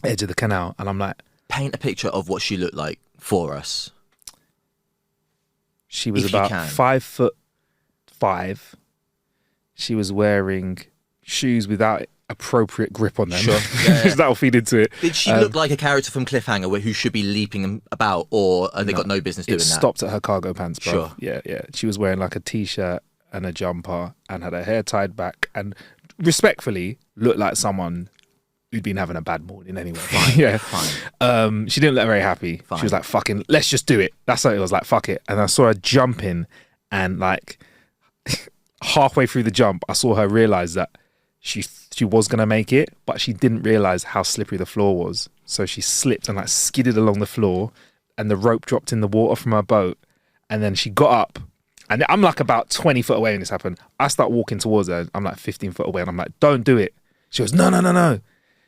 S1: edge of the canal, and I'm like,
S2: paint a picture of what she looked like for us.
S1: She was about 5'5". She was wearing shoes without appropriate grip on them.
S2: Sure.
S1: That'll feed into it.
S2: Did she look like a character from Cliffhanger who should be leaping about, or they got no business doing that? It
S1: stopped at her cargo pants, bro.
S2: Sure.
S1: Yeah. She was wearing like a t-shirt and a jumper and had her hair tied back and respectfully looked like someone who'd been having a bad morning anyway. Fine. She didn't look very happy. Fine. She was like, fucking, let's just do it. That's what it was, like, fuck it. And I saw her jumping, and like halfway through the jump, I saw her realise that she she was going to make it, but she didn't realise how slippery the floor was. So she slipped and like skidded along the floor, and the rope dropped in the water from her boat. And then she got up, and I'm like about 20 foot away when this happened. I start walking towards her. I'm like 15 foot away, and I'm like, don't do it. She goes, no.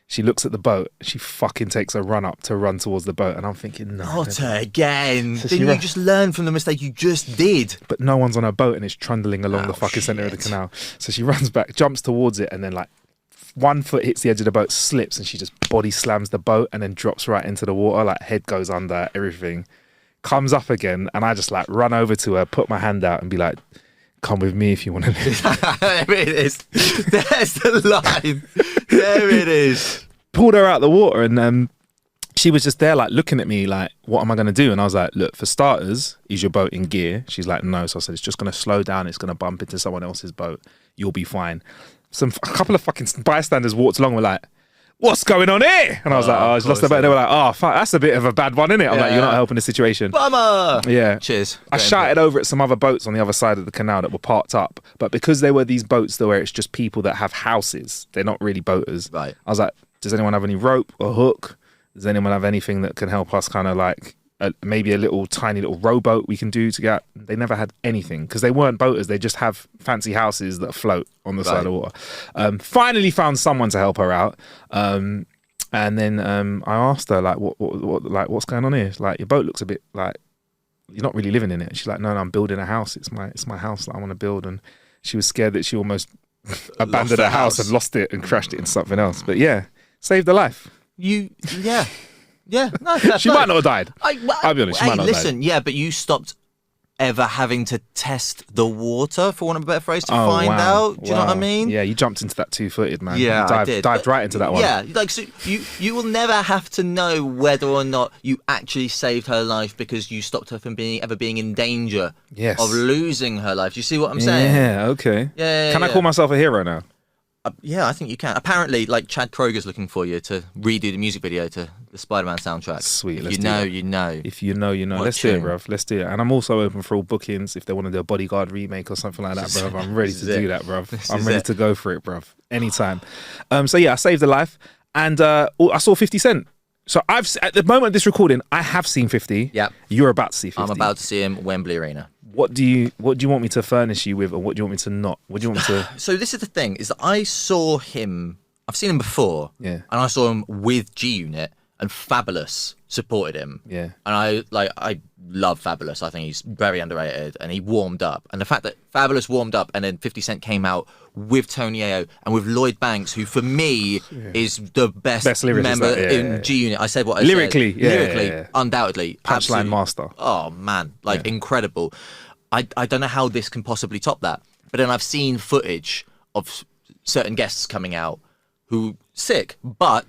S1: She looks at the boat. She fucking takes a run towards the boat. And I'm thinking, no.
S2: Not again.
S1: So
S2: Didn't you just learn from the mistake you just did?
S1: But no one's on her boat, and it's trundling along the fucking centre of the canal. So she runs back, jumps towards it, and then like one foot hits the edge of the boat, slips, and she just body slams the boat and then drops right into the water. Like head goes under, everything. Comes up again, and I just like run over to her, put my hand out and be like, come with me if you want to live.
S2: There it is. There's the line. There it is.
S1: Pulled her out the water, and she was just there like looking at me like, what am I going to do? And I was like, look, for starters, is your boat in gear? She's like, no. So I said, it's just going to slow down. It's going to bump into someone else's boat. You'll be fine. A couple of fucking bystanders walked along, were like, what's going on here? And I was like, I just lost the boat. They were like, oh, fuck, that's a bit of a bad one, innit? I'm like, you're not helping the situation.
S2: Bummer.
S1: Yeah.
S2: Cheers.
S1: I shouted over at some other boats on the other side of the canal that were parked up. But because they were these boats where it's just people that have houses, they're not really boaters.
S2: Right.
S1: I was like, does anyone have any rope or hook? Does anyone have anything that can help us kind of like maybe a little tiny little rowboat we can do to get? They never had anything because they weren't boaters. They just have fancy houses that float on the side of the water. Finally found someone to help her out. And then I asked her like, what's going on here? Like, your boat looks a bit like you're not really living in it. She's like, no, I'm building a house. It's my house that I want to build. And she was scared that she almost abandoned her house and lost it and crashed it into something else. But yeah, saved her life.
S2: Yeah. No,
S1: she might not have died. I'll be honest, she might not have died.
S2: Yeah, but you stopped ever having to test the water, for want of a better phrase, to find out. Do you know what I mean?
S1: Yeah, you jumped into that two-footed, man.
S2: Yeah,
S1: I
S2: did.
S1: Dived right into that one.
S2: Yeah, like so you will never have to know whether or not you actually saved her life because you stopped her from ever being in danger of losing her life. Do you see what I'm saying?
S1: Yeah, okay.
S2: Yeah.
S1: Can I call myself a hero now?
S2: Yeah, I think you can. Apparently, like Chad Kroger's looking for you to redo the music video to the Spider-Man soundtrack.
S1: Sweet.
S2: If you know.
S1: If you know, you know. Let's do it, bruv. Let's do it. And I'm also open for all bookings if they want to do a Bodyguard remake or something like that, bruv. I'm ready to do that, bruv. I'm ready to go for it, bruv. Anytime. So yeah, I saved a life, and I saw 50 Cent. So at the moment of this recording, I have seen 50.
S2: Yeah.
S1: You're about to see 50.
S2: I'm about to see him at Wembley Arena.
S1: What do you want me to furnish you with, or what do you want me to not? What do you want me to?
S2: So this is the thing: is that I saw him. I've seen him before.
S1: Yeah.
S2: And I saw him with G Unit, and Fabulous supported him.
S1: Yeah.
S2: And I love Fabulous. I think he's very underrated, and he warmed up. And the fact that Fabulous warmed up, and then 50 Cent came out with Tony Ayo and with Lloyd Banks, who for me is the best member in G Unit. I said what I said. Lyrically, undoubtedly,
S1: punchline master.
S2: Oh man, incredible. I don't know how this can possibly top that. But then I've seen footage of certain guests coming out who sick, but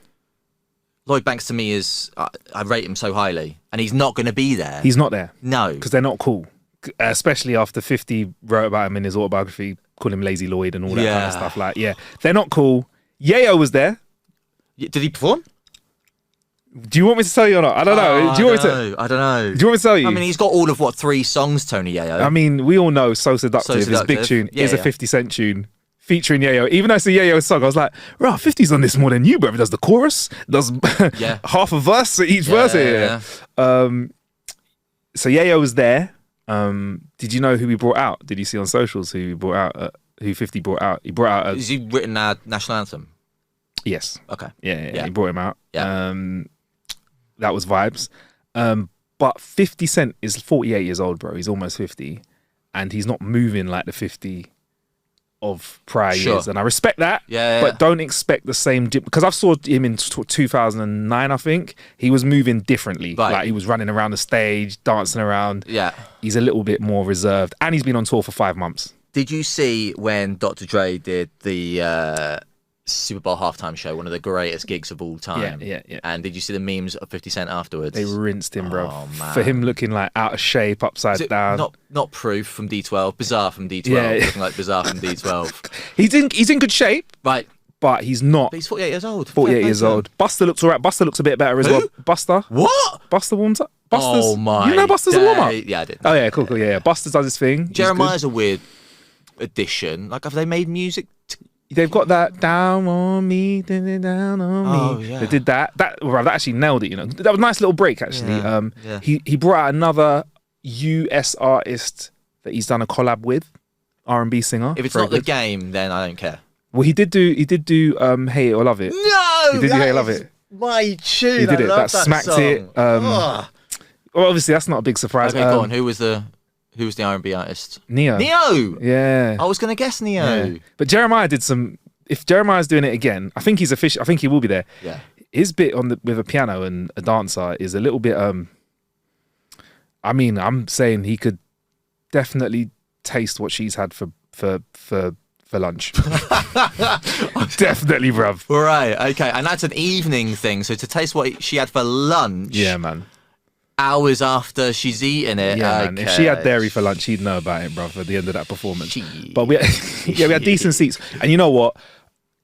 S2: Lloyd Banks to me is I rate him so highly, and he's not going to be there.
S1: He's not there.
S2: No,
S1: because they're not cool. Especially after 50 wrote about him in his autobiography, called him Lazy Lloyd and all that kind of stuff. Like, yeah, they're not cool. Yayo was there.
S2: Did he perform?
S1: Do you want me to tell you or not? I don't know.
S2: I don't know.
S1: Do you want me to tell you?
S2: I mean, he's got all of 3 songs, Tony Yayo.
S1: I mean, we all know So Seductive, his big tune, is a 50 Cent tune featuring Yayo. Even though it's a Yayo song, I was like, right, 50's on this more than you, bro. He does the chorus, does half a verse at each verse here. So Yayo was there. Did you know who he brought out? Did you see on socials who he brought out? Who 50 brought out? He brought out.
S2: Has he written our national anthem?
S1: Yes.
S2: Okay.
S1: Yeah. He brought him out.
S2: Yeah.
S1: That was vibes. But 50 Cent is 48 years old, bro. He's almost 50, and he's not moving like the 50 of prior years, and I respect that. But don't expect the same because I saw him in 2009. I think he was moving differently. Like he was running around the stage, dancing around.
S2: Yeah,
S1: he's a little bit more reserved, and he's been on tour for 5 months.
S2: Did you see when Dr. Dre did the Super Bowl halftime show, one of the greatest gigs of all time?
S1: Yeah.
S2: And did you see the memes of 50 Cent afterwards?
S1: They rinsed him, bro.
S2: Oh, man.
S1: For him looking like out of shape, upside down.
S2: Not Proof from D12, Bizarre from D12, looking like Bizarre from D12.
S1: He's in good shape,
S2: right?
S1: But he's not.
S2: But he's 48 years old.
S1: 48 years old. Buster looks alright. Buster looks a bit better as well. Buster.
S2: What?
S1: Buster warms up.
S2: Oh my!
S1: You know Buster's a warm up.
S2: Yeah, I did.
S1: Oh yeah, cool. Yeah. Buster does his thing.
S2: Jeremiah's a weird addition. Like, have they made music
S1: They've got that down on me, down on me.
S2: Yeah.
S1: They did that. That actually nailed it. That was a nice little break. Actually,
S2: Yeah.
S1: He brought out another US artist that he's done a collab with, R&B singer.
S2: If it's
S1: Very
S2: not The
S1: good.
S2: Game, then I don't care.
S1: Well, he did do Hate It or Love It.
S2: No,
S1: He did do Hate It or Love It.
S2: My tune.
S1: He did it. That smacked
S2: song.
S1: it. Well, obviously that's not a big surprise.
S2: Okay, go on. Who was the R&B artist?
S1: Neo. Yeah.
S2: I was gonna guess Neo.
S1: Yeah. But Jeremiah did some. If Jeremiah's doing it again, I think he's official. I think he will be there.
S2: Yeah.
S1: His bit with a piano and a dancer is a little bit. I mean, I'm saying he could definitely taste what she's had for lunch. Definitely, bruv.
S2: Right. Okay. And that's an evening thing. So to taste what she had for lunch.
S1: Yeah, man.
S2: Hours after she's eaten it.
S1: Yeah,
S2: okay.
S1: man. If she had dairy for lunch, he'd know about it, bruv, at the end of that performance.
S2: Gee.
S1: But we had decent seats. And you know what?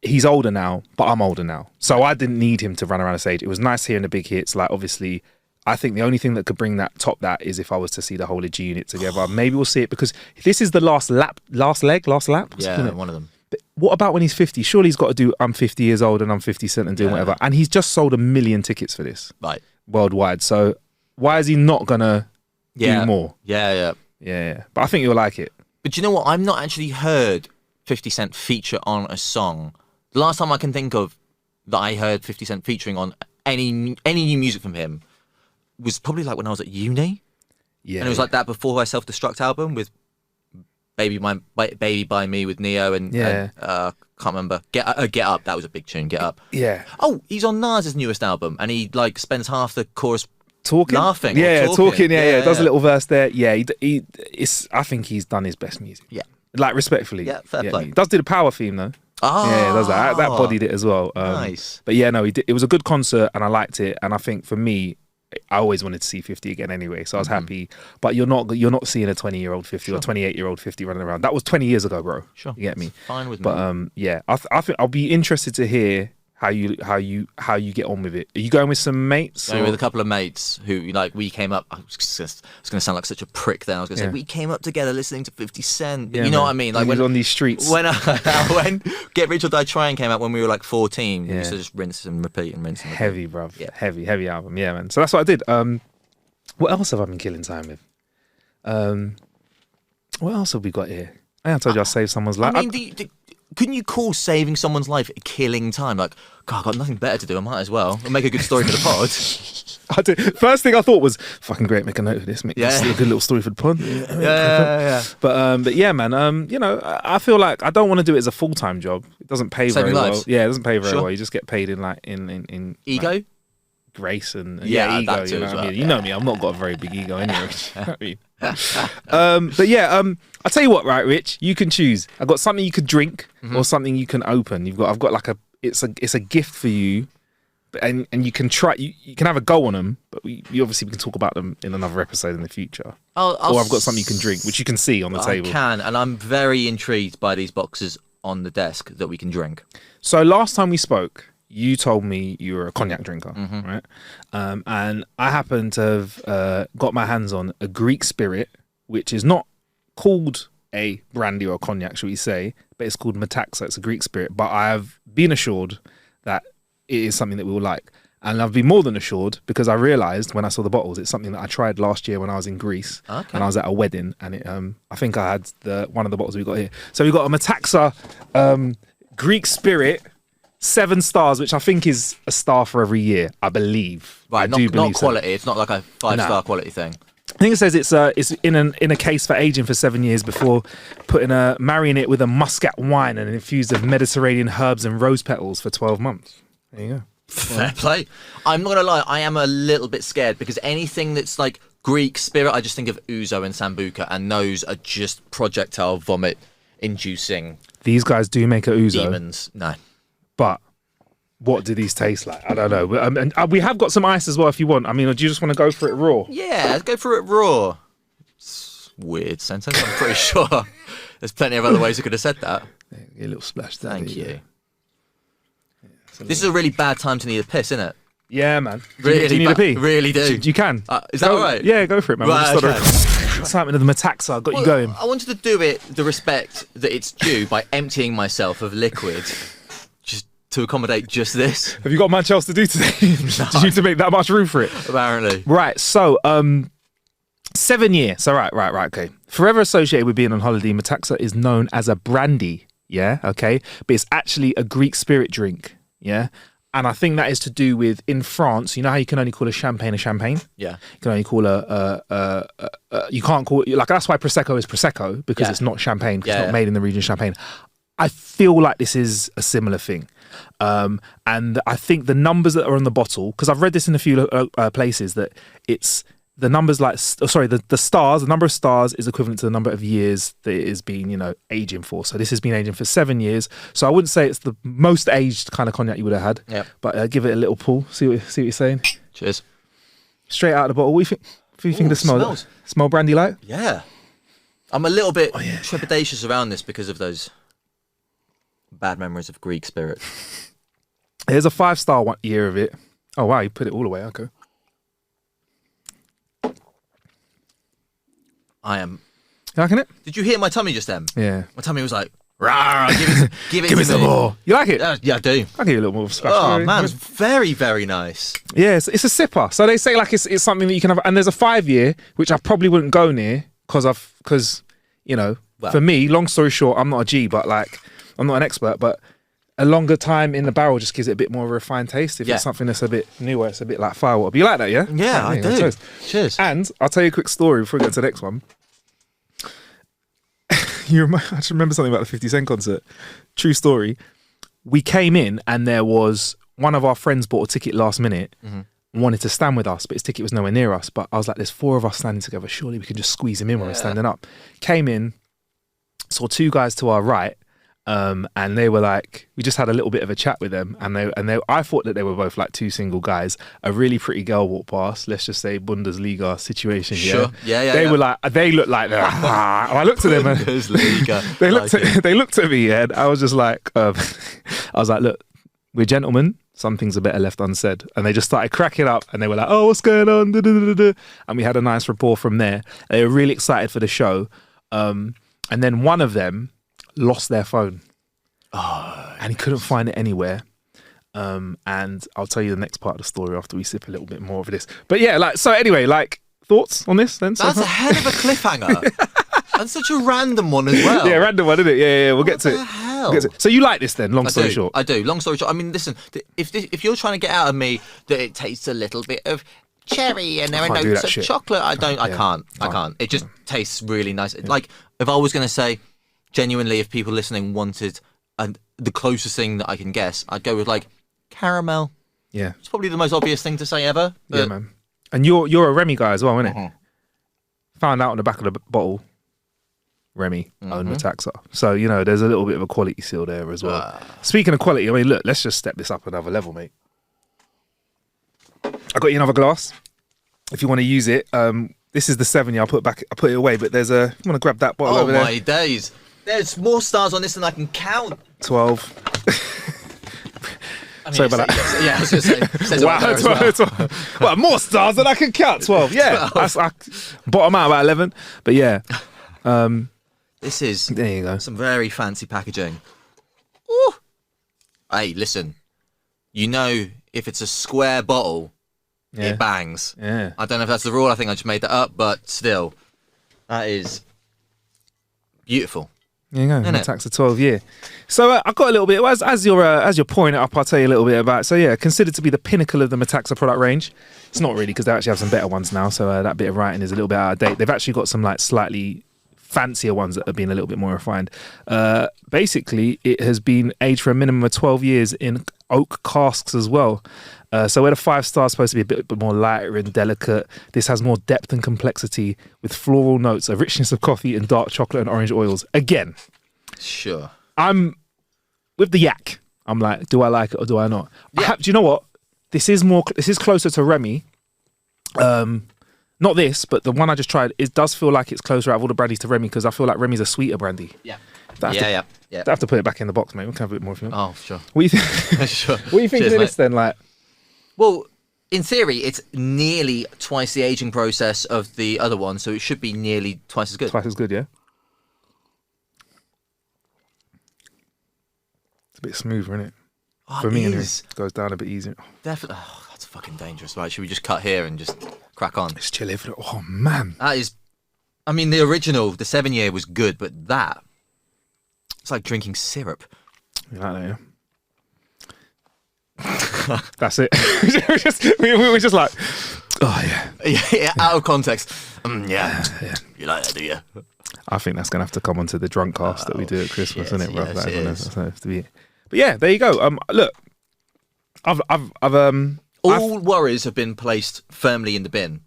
S1: He's older now, but I'm older now. So I didn't need him to run around the stage. It was nice hearing the big hits. Like, obviously, I think the only thing that could bring that is if I was to see the whole of G Unit together. Maybe we'll see it because this is the last lap. What's
S2: Yeah, one of them.
S1: But what about when he's 50? Surely he's got to do I'm 50 years old and I'm 50 Cent and doing whatever. And he's just sold 1 million tickets for this.
S2: Right.
S1: Worldwide. So why is he not going to do more?
S2: Yeah.
S1: Yeah. But I think you'll like it.
S2: But you know what? I've not actually heard 50 Cent feature on a song. The last time I can think of that I heard 50 Cent featuring on any new music from him was probably like when I was at uni.
S1: Yeah.
S2: And it was like that Before I Self-Destruct album with Baby by Me with Neo and can't remember. Get Up. That was a big tune. Get Up.
S1: Yeah.
S2: Oh, he's on Nas's newest album and he like spends half the chorus
S1: talking,
S2: laughing.
S1: Yeah,
S2: talking.
S1: Yeah. Does a little verse there. Yeah, I think he's done his best music.
S2: Yeah.
S1: Like, respectfully.
S2: Yeah, fair play.
S1: He does do the power theme though.
S2: Oh,
S1: yeah, it does that. That bodied it as well.
S2: Nice.
S1: But yeah, no, it was a good concert and I liked it. And I think for me, I always wanted to see 50 again anyway, so I was happy. But you're not seeing a 20-year-old 50 or 28-year-old 50 running around. That was 20 years ago, bro.
S2: Sure,
S1: you get me.
S2: Fine with me.
S1: But yeah, I think I'll be interested to hear how you get on with it. Are you going with some mates?
S2: Going with a couple of mates who, like, we came up. I was going to sound like such a prick then. I was going to say we came up together listening to 50 Cent.
S1: Yeah,
S2: you know
S1: man.
S2: what I mean? Like
S1: when on these streets.
S2: When Get Rich or Die Trying came out when we were like 14, we used to just rinse and repeat and rinse and repeat.
S1: Heavy, bruv.
S2: Yeah.
S1: Heavy album. Yeah, man. So that's what I did. What else have I been killing time with? What else have we got here? I told you I saved someone's life.
S2: I mean, couldn't you call saving someone's life killing time? Like, God, I've got nothing better to do. I might as well. I'll make a good story for the pod.
S1: I did. First thing I thought was, fucking great, make a note of this. Make this a good little story for the pod.
S2: Yeah.
S1: But yeah, man, I feel like I don't want to do it as a full-time job. It doesn't pay
S2: Saving
S1: very
S2: lives.
S1: well. Yeah, it doesn't pay very
S2: Sure.
S1: well. You just get paid in like in
S2: Ego?
S1: like, grace and
S2: Yeah,
S1: ego.
S2: that too
S1: You know
S2: as
S1: what I
S2: well.
S1: mean? You know me. I've not got a very big ego anyway. You know what I mean? But yeah, I'll tell you what, right, Rich? You can choose. I've got something you could drink or something you can open. I've got like it's a gift for you, and you can try. You can have a go on them, but we obviously we can talk about them in another episode in the future. Or I've got something you can drink, which you can see on the table.
S2: I can, and I'm very intrigued by these boxes on the desk that we can drink.
S1: So last time we spoke, you told me you were a cognac drinker, right? And I happen to have got my hands on a Greek spirit, which is not called a brandy or a cognac, should we say, but it's called Metaxa. It's a Greek spirit. But I have been assured that it is something that we will like. And I've been more than assured because I realised when I saw the bottles, it's something that I tried last year when I was in Greece.
S2: Okay.
S1: And I was at a wedding, and it, I think I had one of the bottles we got here. So we got a Metaxa Greek spirit, 7 stars, which I think is a star for every year, I believe.
S2: Right,
S1: I do
S2: not
S1: believe
S2: quality.
S1: So.
S2: It's not like a 5-star quality thing.
S1: I think it says it's in a case for aging for 7 years before marrying it with a muscat wine and infused with Mediterranean herbs and rose petals for 12 months. There you go.
S2: Fair play. I'm not gonna lie, I am a little bit scared because anything that's like Greek spirit, I just think of ouzo and sambuca, and those are just projectile vomit inducing
S1: These guys do make a ouzo,
S2: demons. No.
S1: but what do these taste like? I don't know. And we have got some ice as well if you want. I mean, do you just want to go for it raw?
S2: Yeah, let's go for it raw. It's a weird sentence, I'm pretty sure. There's plenty of other ways I could have said that.
S1: A little splash there.
S2: Thank you. This is a really bad time to need a piss, isn't it?
S1: Yeah, man.
S2: Really
S1: do you need a pee?
S2: Really do.
S1: You can.
S2: Is that
S1: go,
S2: all right?
S1: Yeah, go for it, man.
S2: Right,
S1: We'll just
S2: okay.
S1: excitement of the Metaxa got you going.
S2: I wanted to do it the respect that it's due by emptying myself of liquid, just to accommodate just this.
S1: Have you got much else to do today? No. Did you need to make that much room for it?
S2: Apparently.
S1: Right. So, 7 year. So right. Okay. Forever associated with being on holiday, Metaxa is known as a brandy. Yeah. Okay. But it's actually a Greek spirit drink. Yeah. And I think that is to do with, in France, you know how you can only call a champagne?
S2: Yeah.
S1: You can only call you can't call it, like, that's why Prosecco is Prosecco, because it's not champagne, because it's not made in the region of Champagne. I feel like this is a similar thing. And I think the numbers that are on the bottle, because I've read this in a few places, that it's the numbers the stars, the number of stars is equivalent to the number of years that it has been, aging for. So this has been aging for 7 years. So I wouldn't say it's the most aged kind of cognac you would have had.
S2: Yeah.
S1: But give it a little pull. See what you're saying.
S2: Cheers.
S1: Straight out of the bottle. What do you think of the smell?
S2: Smells.
S1: Smell brandy like?
S2: Yeah. I'm a little bit trepidatious around this because of those bad memories of Greek spirit.
S1: Here's a 5-star year of it. Oh wow, you put it all away. Okay.
S2: I am.
S1: You liking it?
S2: Did you hear my tummy just then?
S1: Yeah.
S2: My tummy was like, rah, give
S1: me some more. You like it?
S2: Yeah, I do.
S1: I'll give you a little more scratch.
S2: Oh man, it's very, very nice.
S1: Yeah, it's a sipper. So they say like it's something that you can have, and there's a 5 year which I probably wouldn't go near because for me, long story short, I'm not a G, but like I'm not an expert, but a longer time in the barrel just gives it a bit more of a refined taste. If it's something that's a bit newer, it's a bit like firewater. But you like that, yeah?
S2: Yeah, I do. Cheers.
S1: And I'll tell you a quick story before we get to the next one. I just remember something about the 50 Cent concert. True story. We came in and there was one of our friends bought a ticket last minute and wanted to stand with us, but his ticket was nowhere near us. But I was like, there's 4 of us standing together. Surely we can just squeeze him in when we're standing up. Came in, saw 2 guys to our right. And they were like, we just had a little bit of a chat with them, and I thought that they were both like 2 single guys. A really pretty girl walked past. Let's just say Bundesliga situation.
S2: Sure. Yeah.
S1: They were like, they looked like that. I looked at them. And
S2: Bundesliga.
S1: they looked at me, and I was just like, I was like, look, we're gentlemen. Some things are better left unsaid. And they just started cracking up, and they were like, oh, what's going on? And we had a nice rapport from there. They were really excited for the show. And then one of them lost their phone. And he couldn't find it anywhere. And I'll tell you the next part of the story after we sip a little bit more of this. But yeah, thoughts on this then?
S2: That's a hell of a cliffhanger. And such a random one as well.
S1: Yeah, random one, isn't it? Yeah. We'll get to it.
S2: Hell?
S1: So you like this then, long story short?
S2: I do. Long story short. I mean, listen, if you're trying to get out of me that it tastes a little bit of cherry and there are notes of chocolate, I can't. It just tastes really nice. Yeah. Like, if I was going to say, genuinely, if people listening wanted the closest thing that I can guess, I'd go with like caramel.
S1: Yeah.
S2: It's probably the most obvious thing to say ever.
S1: Yeah, man. And you're a Remy guy as well, isn't it? Found out on the back of the bottle, Remy owned Metaxa. So, there's a little bit of a quality seal there as well. Speaking of quality, I mean, look, let's just step this up another level, mate. I got you another glass. If you want to use it, this is the 7 year. I'll put it away, but there's you want to grab that bottle over there?
S2: Oh my days. There's more stars on this than I can count.
S1: 12.
S2: I mean,
S1: Sorry about that.
S2: Yeah, I was going to say.
S1: Wow, 12. Well, more stars than I can count. 12. Yeah. 12. I bottom out about 11. But yeah.
S2: This is
S1: there you go.
S2: Some very fancy packaging. Ooh. Hey, listen. If it's a square bottle, it bangs.
S1: Yeah.
S2: I don't know if that's the rule. I think I just made that up. But still, that is beautiful.
S1: There you go. Metaxa 12 year. So I got a little bit as you're pouring it up. I'll tell you a little bit about. So yeah, considered to be the pinnacle of the Metaxa product range. It's not really, because they actually have some better ones now. So that bit of writing is a little bit out of date. They've actually got some like slightly fancier ones that have been a little bit more refined. Basically, it has been aged for a minimum of 12 years in oak casks as well. So where the 5 star is supposed to be a bit more lighter and delicate, this has more depth and complexity with floral notes, a richness of coffee and dark chocolate and orange oils. Again,
S2: sure.
S1: I'm with the yak. I'm like, do I like it or do I not?
S2: Yeah.
S1: Do you know what? This is closer to Remy. Not this, but the one I just tried. It does feel like it's closer out of all the brandies to Remy, because I feel like Remy's a sweeter brandy.
S2: Yeah.
S1: I have to put it back in the box, mate. We can have a bit more if you want.
S2: Oh, sure.
S1: What do you think?
S2: Sure.
S1: What are you thinking of this then? Like,
S2: well, in theory, it's nearly twice the aging process of the other one, so it should be nearly twice as good.
S1: Twice as good, yeah. It's a bit smoother, isn't it?
S2: Oh,
S1: For me, anyway,
S2: is.
S1: it goes down a bit easier.
S2: Definitely. Oh, that's fucking dangerous. Right, should we just cut here and just crack on?
S1: It's chilly. Oh, man.
S2: That is... I mean, the original, the 7-year was good, but that... It's like drinking syrup.
S1: You like that, yeah? That's it. we were just like, oh, yeah.
S2: Yeah, out of context. Yeah. You like that, do you?
S1: I think that's going to have to come onto the drunk cast that we do at Christmas,
S2: shit,
S1: isn't it, bro?
S2: yes,
S1: That
S2: it
S1: is
S2: is.
S1: gonna have to be it. But yeah, there you go. Look, I've
S2: All worries have been placed firmly in the bin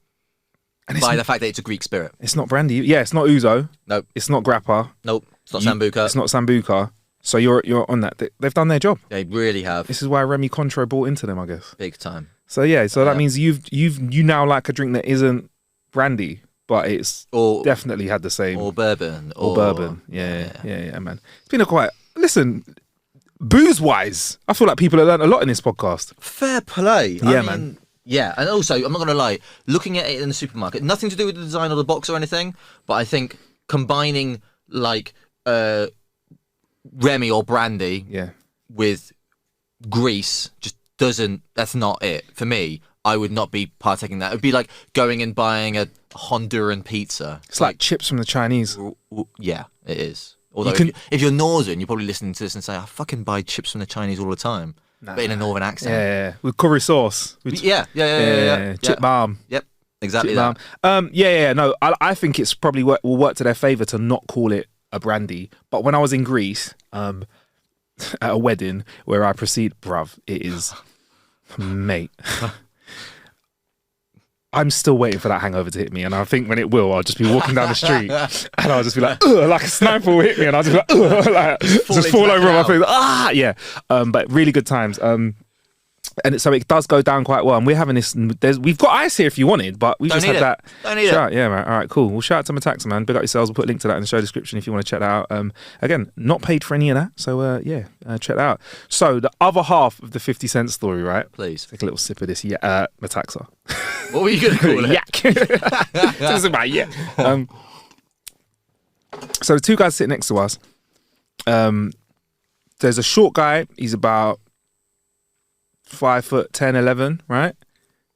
S1: and
S2: by the fact that it's a Greek spirit.
S1: it's not brandy. Yeah, it's not ouzo.
S2: Nope.
S1: It's not grappa.
S2: Nope. It's not Sambuca.
S1: It's not sambuca. So you're on that. They've done their job.
S2: They really have.
S1: This is why Remy Contro bought into them, I guess.
S2: Big time.
S1: So yeah, that means you now like a drink that isn't brandy, but it's
S2: Or
S1: definitely had the same
S2: or bourbon.
S1: or bourbon. Yeah, man. It's been a quite listen. Booze wise, I feel like people have learned a lot in this podcast.
S2: Fair play.
S1: Yeah,
S2: I mean,
S1: man.
S2: Yeah, and also, I'm not going to lie, looking at it in the supermarket, nothing to do with the design of the box or anything, but I think combining like Remy or brandy
S1: Yeah.
S2: with Greece just doesn't, that's not it. For me, I would not be partaking that. It would be like going and buying a Honduran pizza.
S1: It's like chips from the Chinese.
S2: Yeah, it is. Although
S1: You can-
S2: if you're Northern, you're probably listening to this and say, I fucking buy chips from the Chinese all the time. But in a Northern accent.
S1: Yeah, with curry sauce. With
S2: Yeah.
S1: chip balm.
S2: Yep, exactly
S1: Chip
S2: that.
S1: balm. No, I think it's probably will work to their favour to not call it a brandy. But when I was in Greece, at a wedding where I proceed, bruv, it is, mate. I'm still waiting for that hangover to hit me, and I think when it will, I'll just be walking down the street, and I'll just be like, ugh, like a sniper will hit me, and I'll just be like, ugh, like, just fall over on my face, yeah. But really good times. And so it does go down quite well, and we're having this. We've got ice here if you wanted, but we just had that.
S2: Don't need
S1: it. Yeah, man. All right, cool. Well, shout out to Metaxa, man. Big up yourselves. We'll put a link to that in the show description if you want to check that out. Again, not paid for any of that, so check that out. So the other half of the 50 Cent story, right?
S2: Please.
S1: Take a little sip of this. Yeah, Metaxa.
S2: What were you going to call it?
S1: Yak. Talks about yak. So the two guys sitting next to us. There's a short guy. He's about 5'10", 11", right?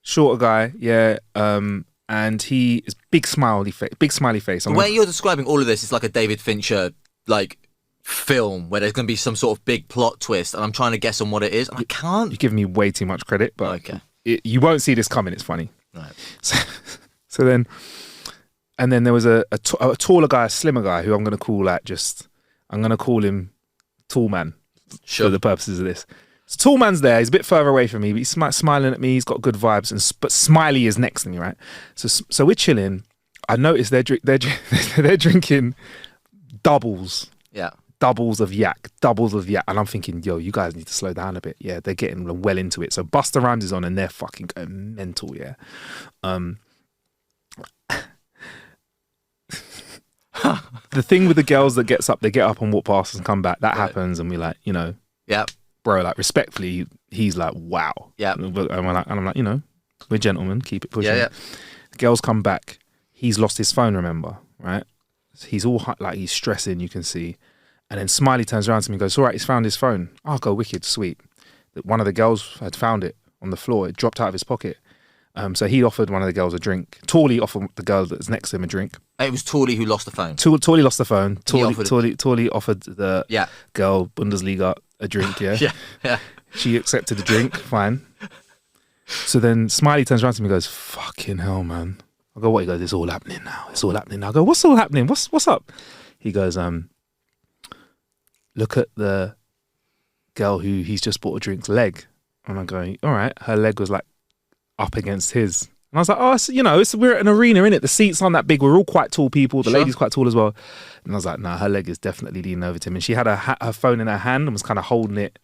S1: Shorter guy, yeah. And he is big smiley face.
S2: The way you're describing all of this is like a David Fincher like film where there's going to be some sort of big plot twist, and I'm trying to guess on what it is, and I can't.
S1: You're giving me way too much credit, but
S2: okay.
S1: You won't see this coming. It's funny.
S2: Right.
S1: So then there was a taller guy, a slimmer guy, who I'm going to call I'm going to call him Tall Man for the purposes of this. So Tall Man's there. He's a bit further away from me, but he's smiling at me. He's got good vibes, but Smiley is next to me, right? So we're chilling. I noticed they're drinking doubles.
S2: Yeah.
S1: Doubles of yak, and I'm thinking, yo, you guys need to slow down a bit. Yeah, they're getting well into it. So Busta Rhymes is on, and they're fucking going mental. Yeah. The thing with the girls that they get up and walk past us and come back. That happens, and we like,
S2: yeah,
S1: bro, like respectfully, he's like, wow.
S2: Yeah.
S1: And I'm like, we're gentlemen, keep it pushing.
S2: Yeah.
S1: The girls come back. He's lost his phone. Remember, right? He's all like he's stressing. You can see. And then Smiley turns around to me and goes, all right, he's found his phone. I'll go wicked, sweet. One of the girls had found it on the floor. It dropped out of his pocket. So he offered one of the girls a drink. Tawley offered the girl that's next to him a drink.
S2: It was Tawley who lost the phone.
S1: Tawley lost the phone. Tawley offered the
S2: Yeah.
S1: girl, Bundesliga, a drink, yeah?
S2: Yeah.
S1: She accepted the drink, fine. So then Smiley turns around to me and goes, fucking hell, man. I go, what? He goes, it's all happening now. It's all happening now. I go, what's all happening? What's up? He goes, look at the girl who he's just bought a drink's leg. And I'm going, all right. Her leg was like up against his. And I was like, oh, we're at an arena, innit? The seats aren't that big. We're all quite tall people. The lady's quite tall as well. And I was like, nah, her leg is definitely leaning over to him. And she had her phone in her hand and was kind of holding it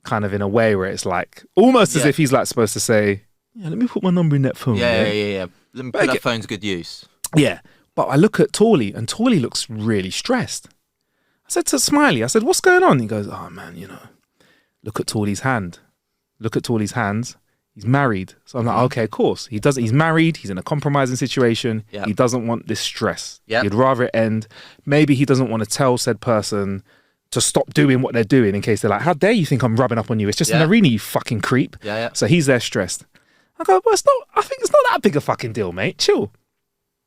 S1: kind of in a way where it's like, almost as if he's like supposed to say, yeah, let me put my number in that phone.
S2: Yeah. Let me put that phone to good use.
S1: Yeah. But I look at Tawley, and Tawley looks really stressed. I said to Smiley, what's going on? He goes, oh man, look at Tawley's hand. Look at Tawley's hands. He's married. So I'm like, okay, of course. He's married. He's in a compromising situation.
S2: Yep.
S1: He doesn't want this stress.
S2: Yep.
S1: He'd rather it end. Maybe he doesn't want to tell said person to stop doing what they're doing in case they're like, how dare you think I'm rubbing up on you? It's just an arena, you fucking creep.
S2: Yeah.
S1: So he's there stressed. I go, well, I think it's not that big a fucking deal, mate. Chill.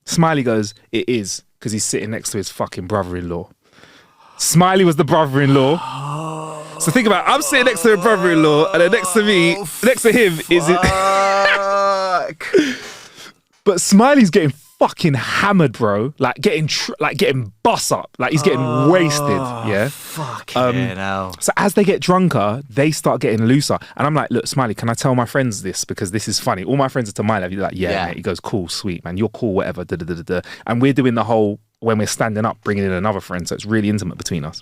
S1: Smiley goes, it is, because he's sitting next to his fucking brother-in-law. Smiley was the brother-in-law. So think about it. I'm sitting next to a brother-in-law, and then next to him is it. But Smiley's getting fucking hammered, bro. Like getting bust up. Like he's getting wasted. Yeah.
S2: Fucking hell.
S1: So as they get drunker, they start getting looser. And I'm like, look, Smiley, can I tell my friends this? Because this is funny. All my friends are to my level. You're like, yeah, mate. He goes, cool, sweet, man. You're cool, whatever. Da, da, da, da, da. And we're doing the whole, when we're standing up, bringing in another friend. So it's really intimate between us.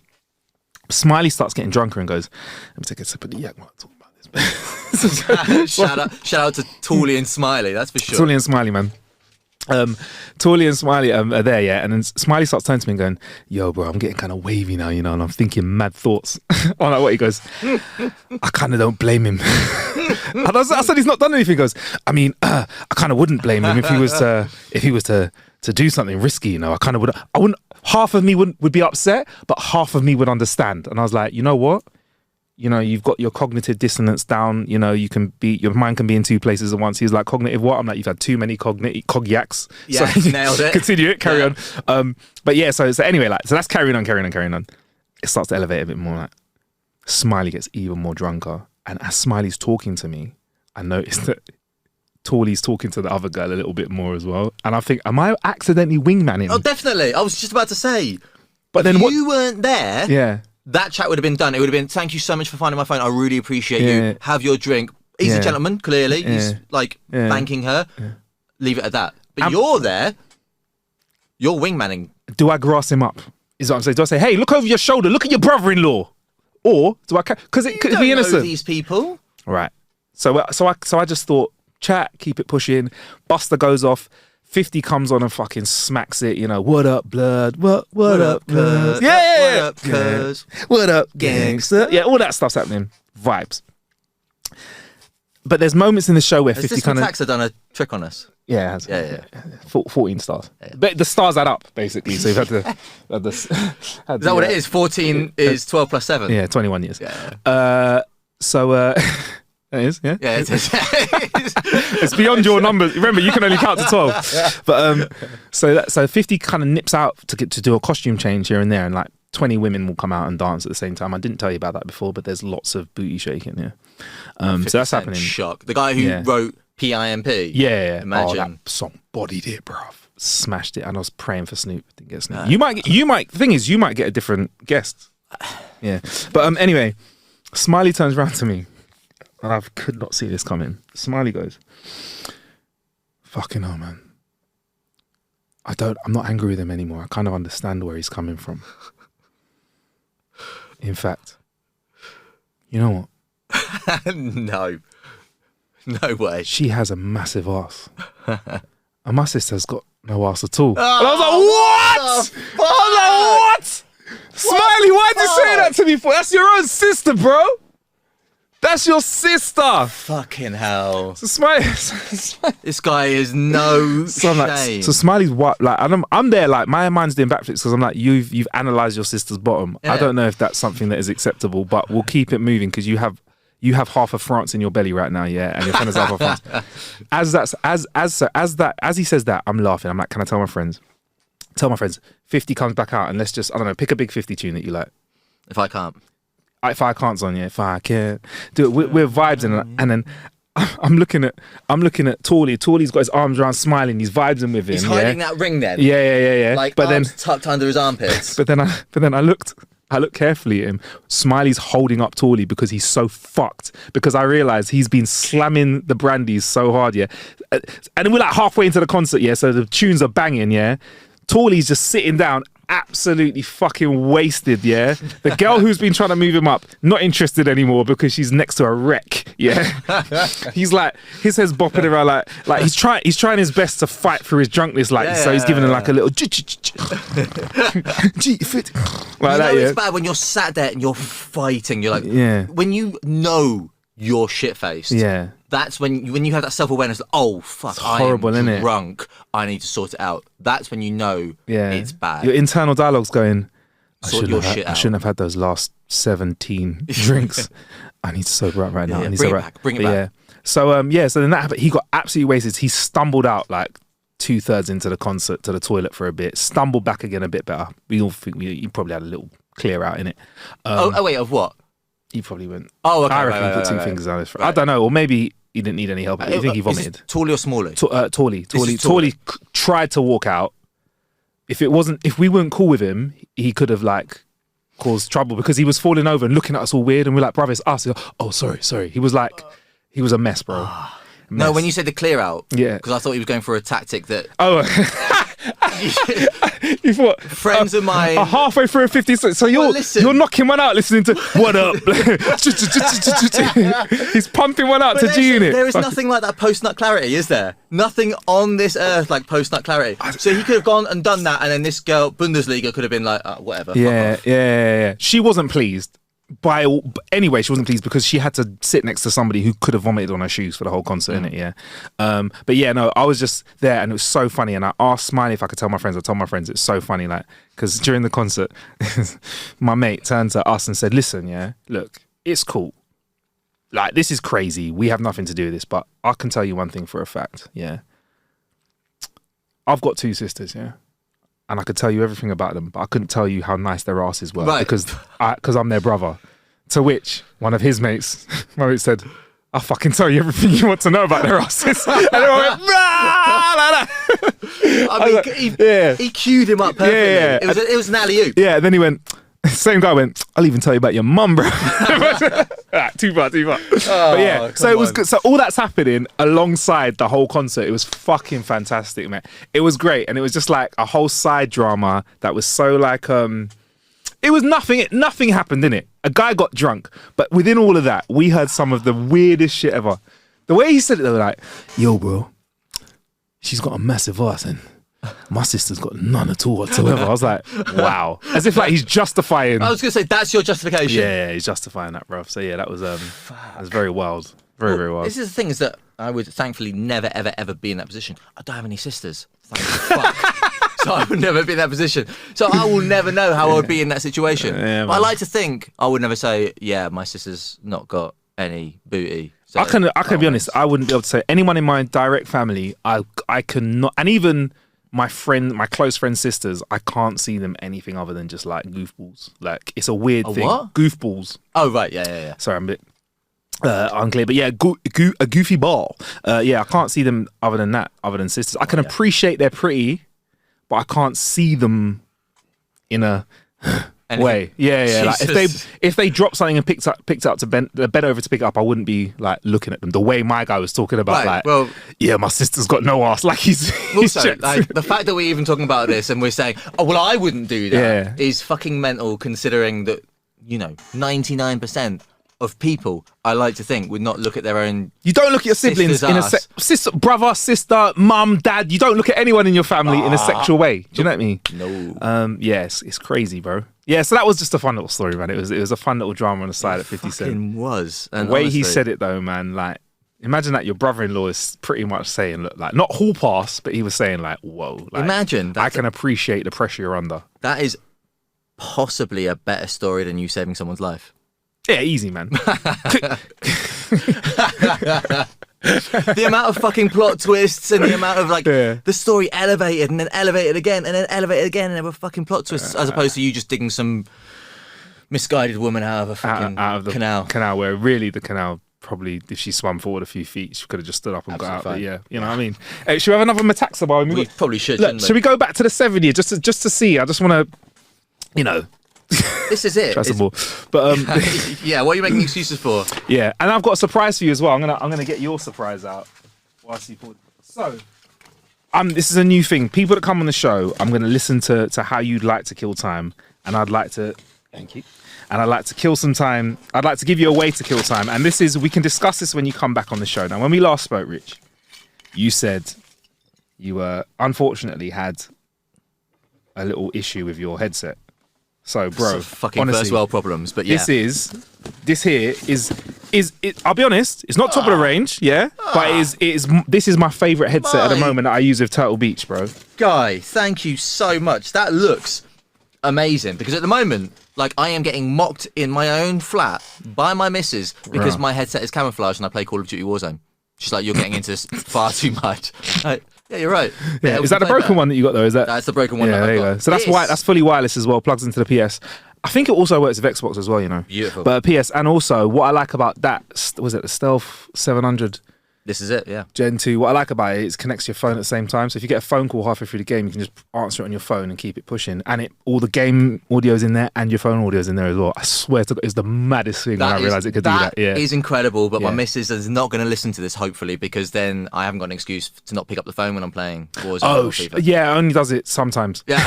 S1: Smiley starts getting drunker and goes, let me take a sip of the yak while I talk about this.
S2: shout out to Tawley and Smiley, that's for sure.
S1: Tawley and Smiley, man. Tawley and Smiley are there, yeah, and then Smiley starts turning to me and going, yo, bro, I'm getting kind of wavy now, and I'm thinking mad thoughts. I'm like, what? He goes, I kind of don't blame him. And I said he's not done anything. He goes, I mean, I kind of wouldn't blame him if he was to do something risky, I kind of would. I wouldn't. Half of me would be upset, but half of me would understand. And I was like, you know what? You've got your cognitive dissonance down. Your mind can be in two places at once. He's like, cognitive what? I'm like, you've had too many cogyaks.
S2: Yeah,
S1: so,
S2: nailed it.
S1: Continue it, carry on. But yeah, so anyway, so that's carrying on. It starts to elevate a bit more. Like Smiley gets even more drunker, and as Smiley's talking to me, I noticed that Tawley's talking to the other girl a little bit more as well. And I think, am I accidentally wingmanning?
S2: Oh, definitely. I was just about to say.
S1: But then
S2: you weren't there.
S1: Yeah.
S2: That chat would have been done. It would have been, thank you so much for finding my phone. I really appreciate you. Have your drink. He's a gentleman, clearly. He's thanking her. Yeah. Leave it at that. But you're there. You're wingmanning.
S1: Do I grass him up? Is what I'm saying. Do I say, hey, look over your shoulder. Look at your brother-in-law. Or do I? Because it could be innocent.
S2: Know these people.
S1: Right. So I just thought, chat, keep it pushing. Buster goes off. 50 comes on and fucking smacks it, what up, blood? What up, cuz? Yeah.
S2: What up, cuz?
S1: What up, gangster? Yeah, all that stuff's happening. Vibes. But there's moments in the show where 50 kind of...
S2: Has done a trick on us?
S1: Yeah, it has.
S2: Yeah.
S1: 14 stars. Yeah. But the stars add up, basically. So you've had to...
S2: Is that what it is? 14 is 12 plus 7?
S1: Yeah, 21 years. Yeah. It is, yeah?
S2: Yeah, it is.
S1: It's beyond your numbers. Remember, you can only count to 12. But so 50 kind of nips out to do a costume change here and there, and like 20 women will come out and dance at the same time. I didn't tell you about that before, but there's lots of booty shaking, yeah. So that's happening.
S2: Shock. The guy who wrote PIMP.
S1: Yeah.
S2: Imagine.
S1: Oh, that song bodied it, bruv. Smashed it. And I was praying for Snoop. Didn't get Snoop. You might, the thing is, you might get a different guest. Yeah. But anyway, Smiley turns around to me. I could not see this coming. Smiley goes, fucking hell, man. I'm not angry with him anymore. I kind of understand where he's coming from. In fact, you know what?
S2: No way.
S1: She has a massive ass. And my sister's got no ass at all. And I was like, what? What? Smiley, why'd you say that to me for? That's your own sister, bro. That's your sister.
S2: Fucking hell.
S1: So Smiley.
S2: This guy is no shame.
S1: So Smiley's what? Like I'm there. Like my mind's doing backflips because I'm like, you've analysed your sister's bottom. Yeah. I don't know if that's something that is acceptable, but we'll keep it moving because you have half of France in your belly right now, yeah, and your friend has half of France. As he says that, I'm laughing. I'm like, can I tell my friends? Tell my friends. 50 comes back out, and let's just, I don't know, pick a big 50 tune that you like.
S2: If I can't.
S1: If I can't's on, yeah. If I can't do it, we're vibes, and then I'm looking at Tawley. Tawley's got his arms around Smiling. He's vibing with him.
S2: He's hiding that ring then.
S1: Yeah.
S2: Like,
S1: but
S2: arms
S1: then
S2: tucked under his armpits.
S1: But then I looked carefully at him. Smiley's holding up Tawley because he's so fucked. Because I realised he's been slamming the brandies so hard, yeah. And we're like halfway into the concert, yeah. So the tunes are banging, yeah. Tawley's just sitting down, absolutely fucking wasted, yeah. The girl who's been trying to move him up, not interested anymore because she's next to a wreck, yeah. He's like, his head's bopping around like he's trying his best to fight through his drunkenness, like so he's giving her like a little fit like that, yeah.
S2: It's bad when you're sat there and you're fighting. You're like, when you know you're shit-faced.
S1: Yeah.
S2: That's when you have that self-awareness. Oh fuck! It's
S1: horrible,
S2: I'm
S1: isn't it?
S2: drunk. I need to sort it out. That's when you know it's bad.
S1: Your internal dialogue's going.
S2: Sort your shit out.
S1: I shouldn't have had those last 17 drinks. I need to sober up right now. I need to sober up.
S2: Bring it back.
S1: Yeah. So so then that happened. He got absolutely wasted. He stumbled out like 2/3 into the concert to the toilet for a bit. Stumbled back again a bit better. We all think he probably had a little clear out in it.
S2: Wait, of what?
S1: He probably went.
S2: Oh, okay.
S1: I reckon he put two fingers down his throat. I don't know, or maybe he didn't need any help. You think he vomited?
S2: Tawley or Smalley?
S1: Tawley tried to walk out. If we weren't cool with him, he could have like caused trouble because he was falling over and looking at us all weird, and we're like, "Brother, it's us." He goes, "Oh, sorry." He was like, he was a mess, bro.
S2: No, when you said the clear out,
S1: yeah,
S2: because I thought he was going for a tactic that.
S1: Oh, you thought
S2: friends of mine
S1: halfway through a 50 so you're knocking one out listening to What Up. He's pumping one out to G Unit.
S2: There is nothing like that post nut clarity, is there? Nothing on this earth like post nut clarity. So he could have gone and done that, and then this girl Bundesliga could have been like, whatever.
S1: Yeah. She wasn't pleased. Anyway, she wasn't pleased because she had to sit next to somebody who could have vomited on her shoes for the whole concert, innit? Yeah. But yeah, no, I was just there and it was so funny. And I asked Smiley if I could tell my friends. I told my friends it's so funny, like, because during the concert, my mate turned to us and said, "Listen, yeah, look, it's cool. Like, this is crazy. We have nothing to do with this, but I can tell you one thing for a fact, yeah. I've got 2 sisters, yeah. And I could tell you everything about them, but I couldn't tell you how nice their asses were because I'm their brother." To which one of his mates, my mate said, "I'll fucking tell you everything you want to know about their asses." And everyone went, like that.
S2: He queued him up perfectly.
S1: Yeah.
S2: It was an alley-oop.
S1: Yeah, and then he went, same guy went, "I'll even tell you about your mum, bro." Too far. But yeah, so it was good. So all that's happening alongside the whole concert. It was fucking fantastic, man. It was great. And it was just like a whole side drama that was so like, it was nothing happened in it. A guy got drunk, but within all of that, we heard some of the weirdest shit ever. The way he said it, they were like, "Yo, bro, she's got a massive ass and my sister's got none at all whatsoever." I was like, wow. As if like he's justifying.
S2: I was going to say, that's your justification.
S1: Yeah, he's justifying that, bro. So yeah, that was very wild. Very wild.
S2: This is the thing is that I would thankfully never, ever, ever be in that position. I don't have any sisters. Thank fuck. So I would never be in that position. So I will never know how I would be in that situation.
S1: Yeah,
S2: but I like to think I would never say, yeah, my sister's not got any booty. So
S1: I can be honest. I wouldn't be able to say anyone in my direct family. I cannot, and even my close friend's sisters, I can't see them anything other than just like goofballs. Like it's a weird thing.
S2: What?
S1: Goofballs.
S2: Oh right, yeah.
S1: Sorry, I'm a bit unclear, but yeah, a goofy ball. Yeah, I can't see them other than that. Other than sisters, I can appreciate they're pretty, but I can't see them in a way. Yeah. Like if they dropped something and picked up to bend over to pick it up, I wouldn't be like looking at them the way my guy was talking about. Right, like, well, yeah, my sister's got no ass. Like he's
S2: also like, the fact that we're even talking about this and we're saying, oh well, I wouldn't do that is fucking mental. Considering that 99% of people, I like to think, would not look at their own. You don't look at your siblings in a
S1: brother, sister, mum, dad. You don't look at anyone in your family in a sexual way. Do you know what I mean?
S2: No.
S1: Yes, it's crazy, bro. Yeah, so that was just a fun little story, man. It was a fun little drama on the side at 50 Cent.
S2: It was. And
S1: the way he said it, though, man, like, imagine that your brother-in-law is pretty much saying, look, like, not hall pass, but he was saying, like, whoa. Like,
S2: imagine.
S1: I can appreciate the pressure you're under.
S2: That is possibly a better story than you saving someone's life.
S1: Yeah, easy, man.
S2: The amount of fucking plot twists and the amount of the story elevated and then elevated again and then elevated again, and there were fucking plot twists as opposed to you just digging some misguided woman out of a fucking
S1: out of the
S2: canal
S1: where really the canal probably, if she swam forward a few feet, she could have just stood up and got out. But yeah, you know what I mean. Should we have another Metaxa bar?
S2: We probably should.
S1: Look, should we go back to the 7 year just to see? I just want to,
S2: This is it.
S1: But
S2: yeah, what are you making excuses for?
S1: Yeah, and I've got a surprise for you as well. I'm gonna get your surprise out whilst you put. So, this is a new thing. People that come on the show, I'm gonna listen to how you'd like to kill time, and I'd like to thank you. And I'd like to kill some time. I'd like to give you a way to kill time, and we can discuss this when you come back on the show. Now, when we last spoke, Rich, you said you unfortunately had a little issue with your headset. So, bro,
S2: fucking
S1: honestly,
S2: first world problems. But yeah,
S1: this here is. I'll be honest, it's not top of the range, yeah, but this is my favorite headset at the moment that I use with Turtle Beach, bro.
S2: Guy, thank you so much. That looks amazing because at the moment, like, I am getting mocked in my own flat by my missus because my headset is camouflaged and I play Call of Duty Warzone. She's like, you're getting into this far too much. Like, yeah, you're right.
S1: Yeah, is that the broken one that you got though? Is that?
S2: That's the broken one.
S1: Yeah,
S2: that
S1: there
S2: I've
S1: you
S2: got.
S1: go. So that's fully wireless as well. Plugs into the PS. I think it also works with Xbox as well. You know.
S2: Beautiful.
S1: But PS, and also what I like about that was it the Stealth 700.
S2: This is it, yeah.
S1: Gen 2. What I like about it is it connects to your phone at the same time. So if you get a phone call halfway through the game, you can just answer it on your phone and keep it pushing. And all the game audio's in there and your phone audio's in there as well. I swear to God, it's the maddest thing when I realised it could do that. Yeah,
S2: that is incredible. But my missus is not going to listen to this, hopefully, because then I haven't got an excuse to not pick up the phone when I'm playing Warzone.
S1: Yeah, it only does it sometimes.
S2: Yeah.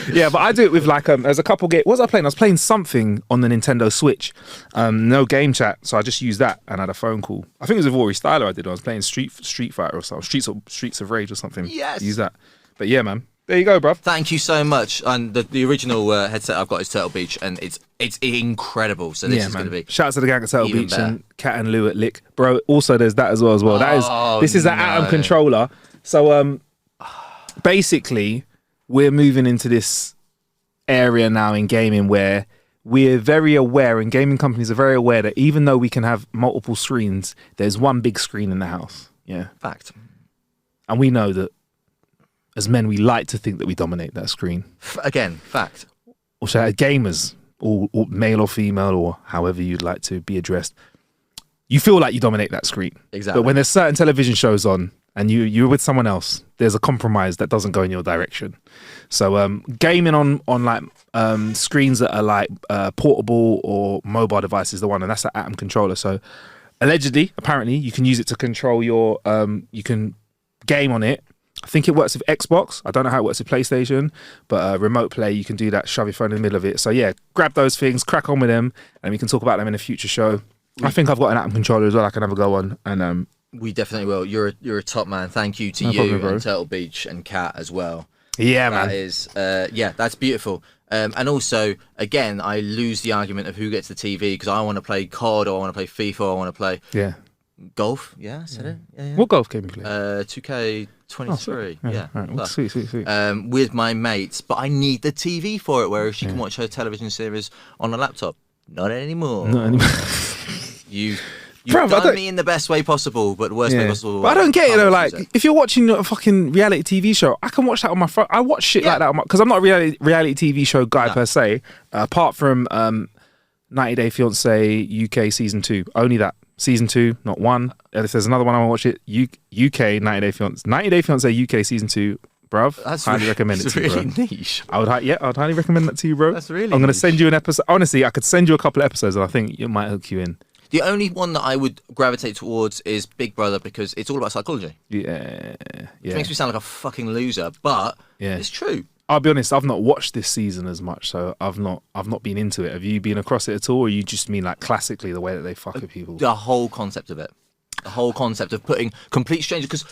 S1: Yeah, but I do it with like there's a couple games. What was I playing? I was playing something on the Nintendo Switch. No game chat, so I just used that and had a phone call. I think it was with Rory Styler I did. I was playing Street Fighter or something, Streets of Rage or something.
S2: Yes.
S1: Use that. But yeah, man. There you go, bruv.
S2: Thank you so much. And the original headset I've got is Turtle Beach, and it's incredible. So this is going to be.
S1: Shout out to the gang at Turtle
S2: even
S1: Beach
S2: better.
S1: and Cat and Lou at Lick, bro. Also, there's that as well. This is an Atom controller. So basically, we're moving into this area now in gaming where we're very aware, and gaming companies are very aware that even though we can have multiple screens, there's one big screen in the house. Yeah.
S2: Fact.
S1: And we know that as men, we like to think that we dominate that screen.
S2: Again, fact.
S1: Or should I say gamers, or male or female, or however you'd like to be addressed, you feel like you dominate that screen.
S2: Exactly.
S1: But when there's certain television shows on and you're with someone else, there's a compromise that doesn't go in your direction. So gaming on like screens that are like portable or mobile devices, the one, and that's the Atom controller. So allegedly, apparently, you can use it to control your, you can game on it. I think it works with Xbox. I don't know how it works with PlayStation, but remote play, you can do that, shove your phone in the middle of it. So yeah, grab those things, crack on with them, and we can talk about them in a future show. I think I've got an Atom controller as well I can have a go on. And
S2: we definitely will. You're a top man. Thank you to
S1: No
S2: you
S1: problem, bro.
S2: and Turtle Beach and Kat as well.
S1: yeah, man.
S2: That is, that's beautiful. And also, again, I lose the argument of who gets the TV because I want to play COD or I want to play FIFA or I want to play golf. Yeah, I said it. Yeah.
S1: What golf game do you play?
S2: 2K23. Yeah.
S1: Right. Well,
S2: Well,
S1: sweet.
S2: with my mates, but I need the TV for it, whereas she can watch her television series on a laptop. Not anymore.
S1: Not anymore.
S2: You've
S1: Bruv,
S2: done me in the best way possible, but the worst way possible.
S1: But I don't get it though. Like,
S2: Can't
S1: if you're watching a fucking reality TV show, I can watch that on my phone. I watch shit like that because I'm not a reality TV show guy per se. Apart from 90 Day Fiance UK season 2, only that season 2, not 1. And if there's another one I want to watch it, UK 90 Day Fiance UK season 2. Bruv,
S2: That's
S1: highly
S2: really,
S1: recommend it to you, bro.
S2: really niche.
S1: I'd highly recommend that to you, bro.
S2: That's really
S1: I'm going to
S2: niche.
S1: send you an episode. Honestly, I could send you a couple of episodes and I think it might hook you in.
S2: The only one that I would gravitate towards is Big Brother because it's all about psychology.
S1: Yeah.
S2: It makes me sound like a fucking loser, but it's true.
S1: I'll be honest, I've not watched this season as much, so I've not been into it. Have you been across it at all, or you just mean like classically the way that they fuck with people?
S2: The whole concept of it. The whole concept of putting complete strangers, because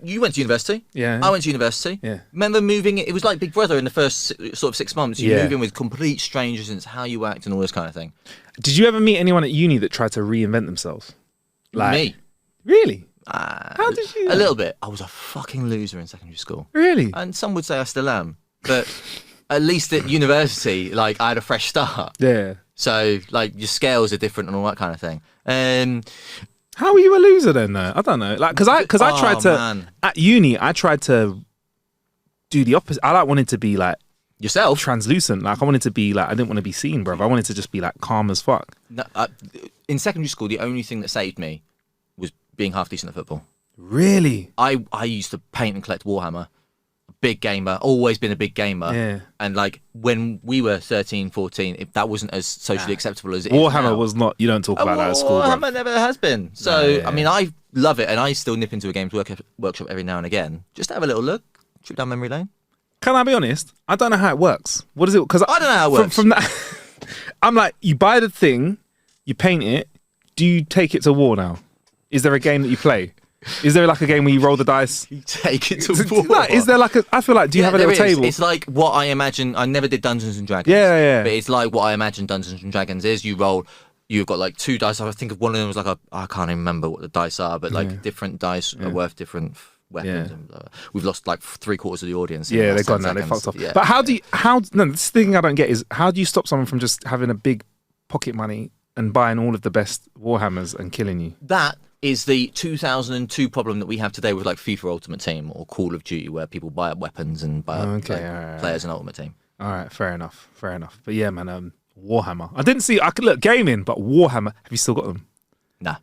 S2: you went to university.
S1: Yeah.
S2: I went to university.
S1: Yeah.
S2: Remember moving, it was like Big Brother in the first sort of 6 months. You
S1: Yeah.
S2: move in with complete strangers and it's how you act and all this kind of thing.
S1: Did you ever meet anyone at uni that tried to reinvent themselves?
S2: Me.
S1: Really? How did you?
S2: A little bit. I was a fucking loser in secondary school.
S1: Really?
S2: And some would say I still am. But at least at university, like, I had a fresh start.
S1: Yeah.
S2: So, like, your scales are different and all that kind of thing.
S1: How were you a loser then? Though? I don't know. Like, because I tried to
S2: man.
S1: at uni. I tried to do the opposite. I wanted to be like
S2: Yourself?
S1: translucent. Like I wanted to be like I didn't want to be seen, bro. I wanted to just be like calm as fuck.
S2: No, in secondary school, the only thing that saved me was being half decent at football.
S1: Really?
S2: I used to paint and collect Warhammer. Big gamer, always been a big gamer.
S1: Yeah.
S2: And like when we were 13, 14, that wasn't as socially acceptable as it is now.
S1: Warhammer was not. You don't talk about that at school, bro.
S2: Warhammer never has been. So, I mean, I love it and I still nip into a games workshop every now and again. Just to have a little look, trip down memory lane.
S1: Can I be honest? I don't know how it works. What is it? Because
S2: I don't know how it works.
S1: From that, I'm like, you buy the thing, you paint it. Do you take it to war now? Is there a game that you play? Is there like a game where you roll the dice?
S2: You take it to war.
S1: Like, is there like I feel like, do you have a little table?
S2: It's like what I imagine. I never did Dungeons and Dragons.
S1: Yeah.
S2: But it's like what I imagine Dungeons and Dragons is. You roll. You've got like 2 dice. I think of one of them was like I can't even remember what the dice are, but like different dice are worth different weapons.
S1: Yeah.
S2: And blah, blah. We've lost like 3/4 of the audience.
S1: Yeah, they've gone now. They fucked off. Yeah. But no, this thing I don't get is how do you stop someone from just having a big pocket money and buying all of the best Warhammers and killing you?
S2: That is the 2002 problem that we have today with like FIFA Ultimate Team or Call of Duty, where people buy up weapons and buy up players in Ultimate Team.
S1: All right, fair enough. But yeah, man, Warhammer. I didn't see. I could look gaming, but Warhammer. Have you still got them?
S2: Nah.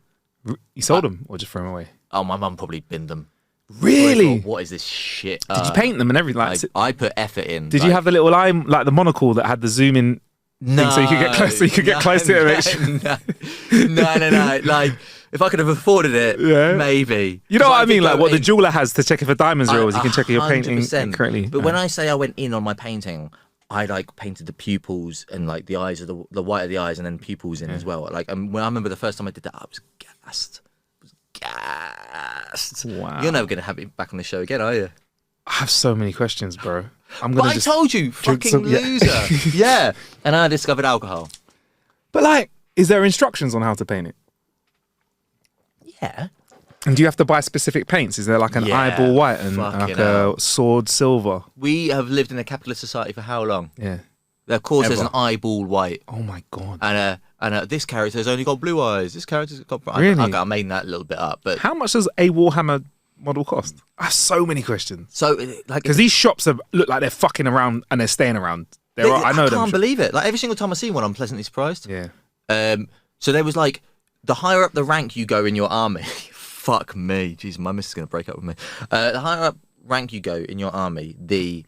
S1: You sold them or just throw them away?
S2: Oh, my mum probably binned them.
S1: Really?
S2: Thought, what is this shit?
S1: Did you paint them and everything? Like,
S2: I put effort in.
S1: Did you have the little eye, like the monocle that had the zoom in?
S2: No,
S1: so you could get close. So you could get close to it.
S2: No. Like, if I could have afforded it, maybe.
S1: You know what I mean? Like what the jeweler has to check if a diamond's real is you can check if you're painting correctly.
S2: But when I say I went in on my painting, I like painted the pupils and like the eyes of the white of the eyes and then pupils in as well. Like when I remember the first time I did that, I was gassed. Wow. You're never gonna have me back on the show again, are you?
S1: I have so many questions, bro.
S2: But I told you, fucking loser. Yeah. And I discovered alcohol.
S1: But like, is there instructions on how to paint it?
S2: Yeah.
S1: And do you have to buy specific paints? Is there like an eyeball white and like a sword silver?
S2: We have lived in a capitalist society for how long?
S1: Yeah.
S2: Of course, there's an eyeball white.
S1: Oh my god.
S2: And this character's only got blue eyes. This character's got brown.
S1: Really?
S2: I made that a little bit up. But
S1: how much does a Warhammer model cost? I have so many questions.
S2: So, like,
S1: because these shops look like they're fucking around and they're staying around. I
S2: can't believe it. Like every single time I see one, I'm pleasantly surprised.
S1: Yeah.
S2: So there was like the higher up the rank you go in your army. Fuck me, jeez, my missus is gonna break up with me. The higher up rank you go in your army, the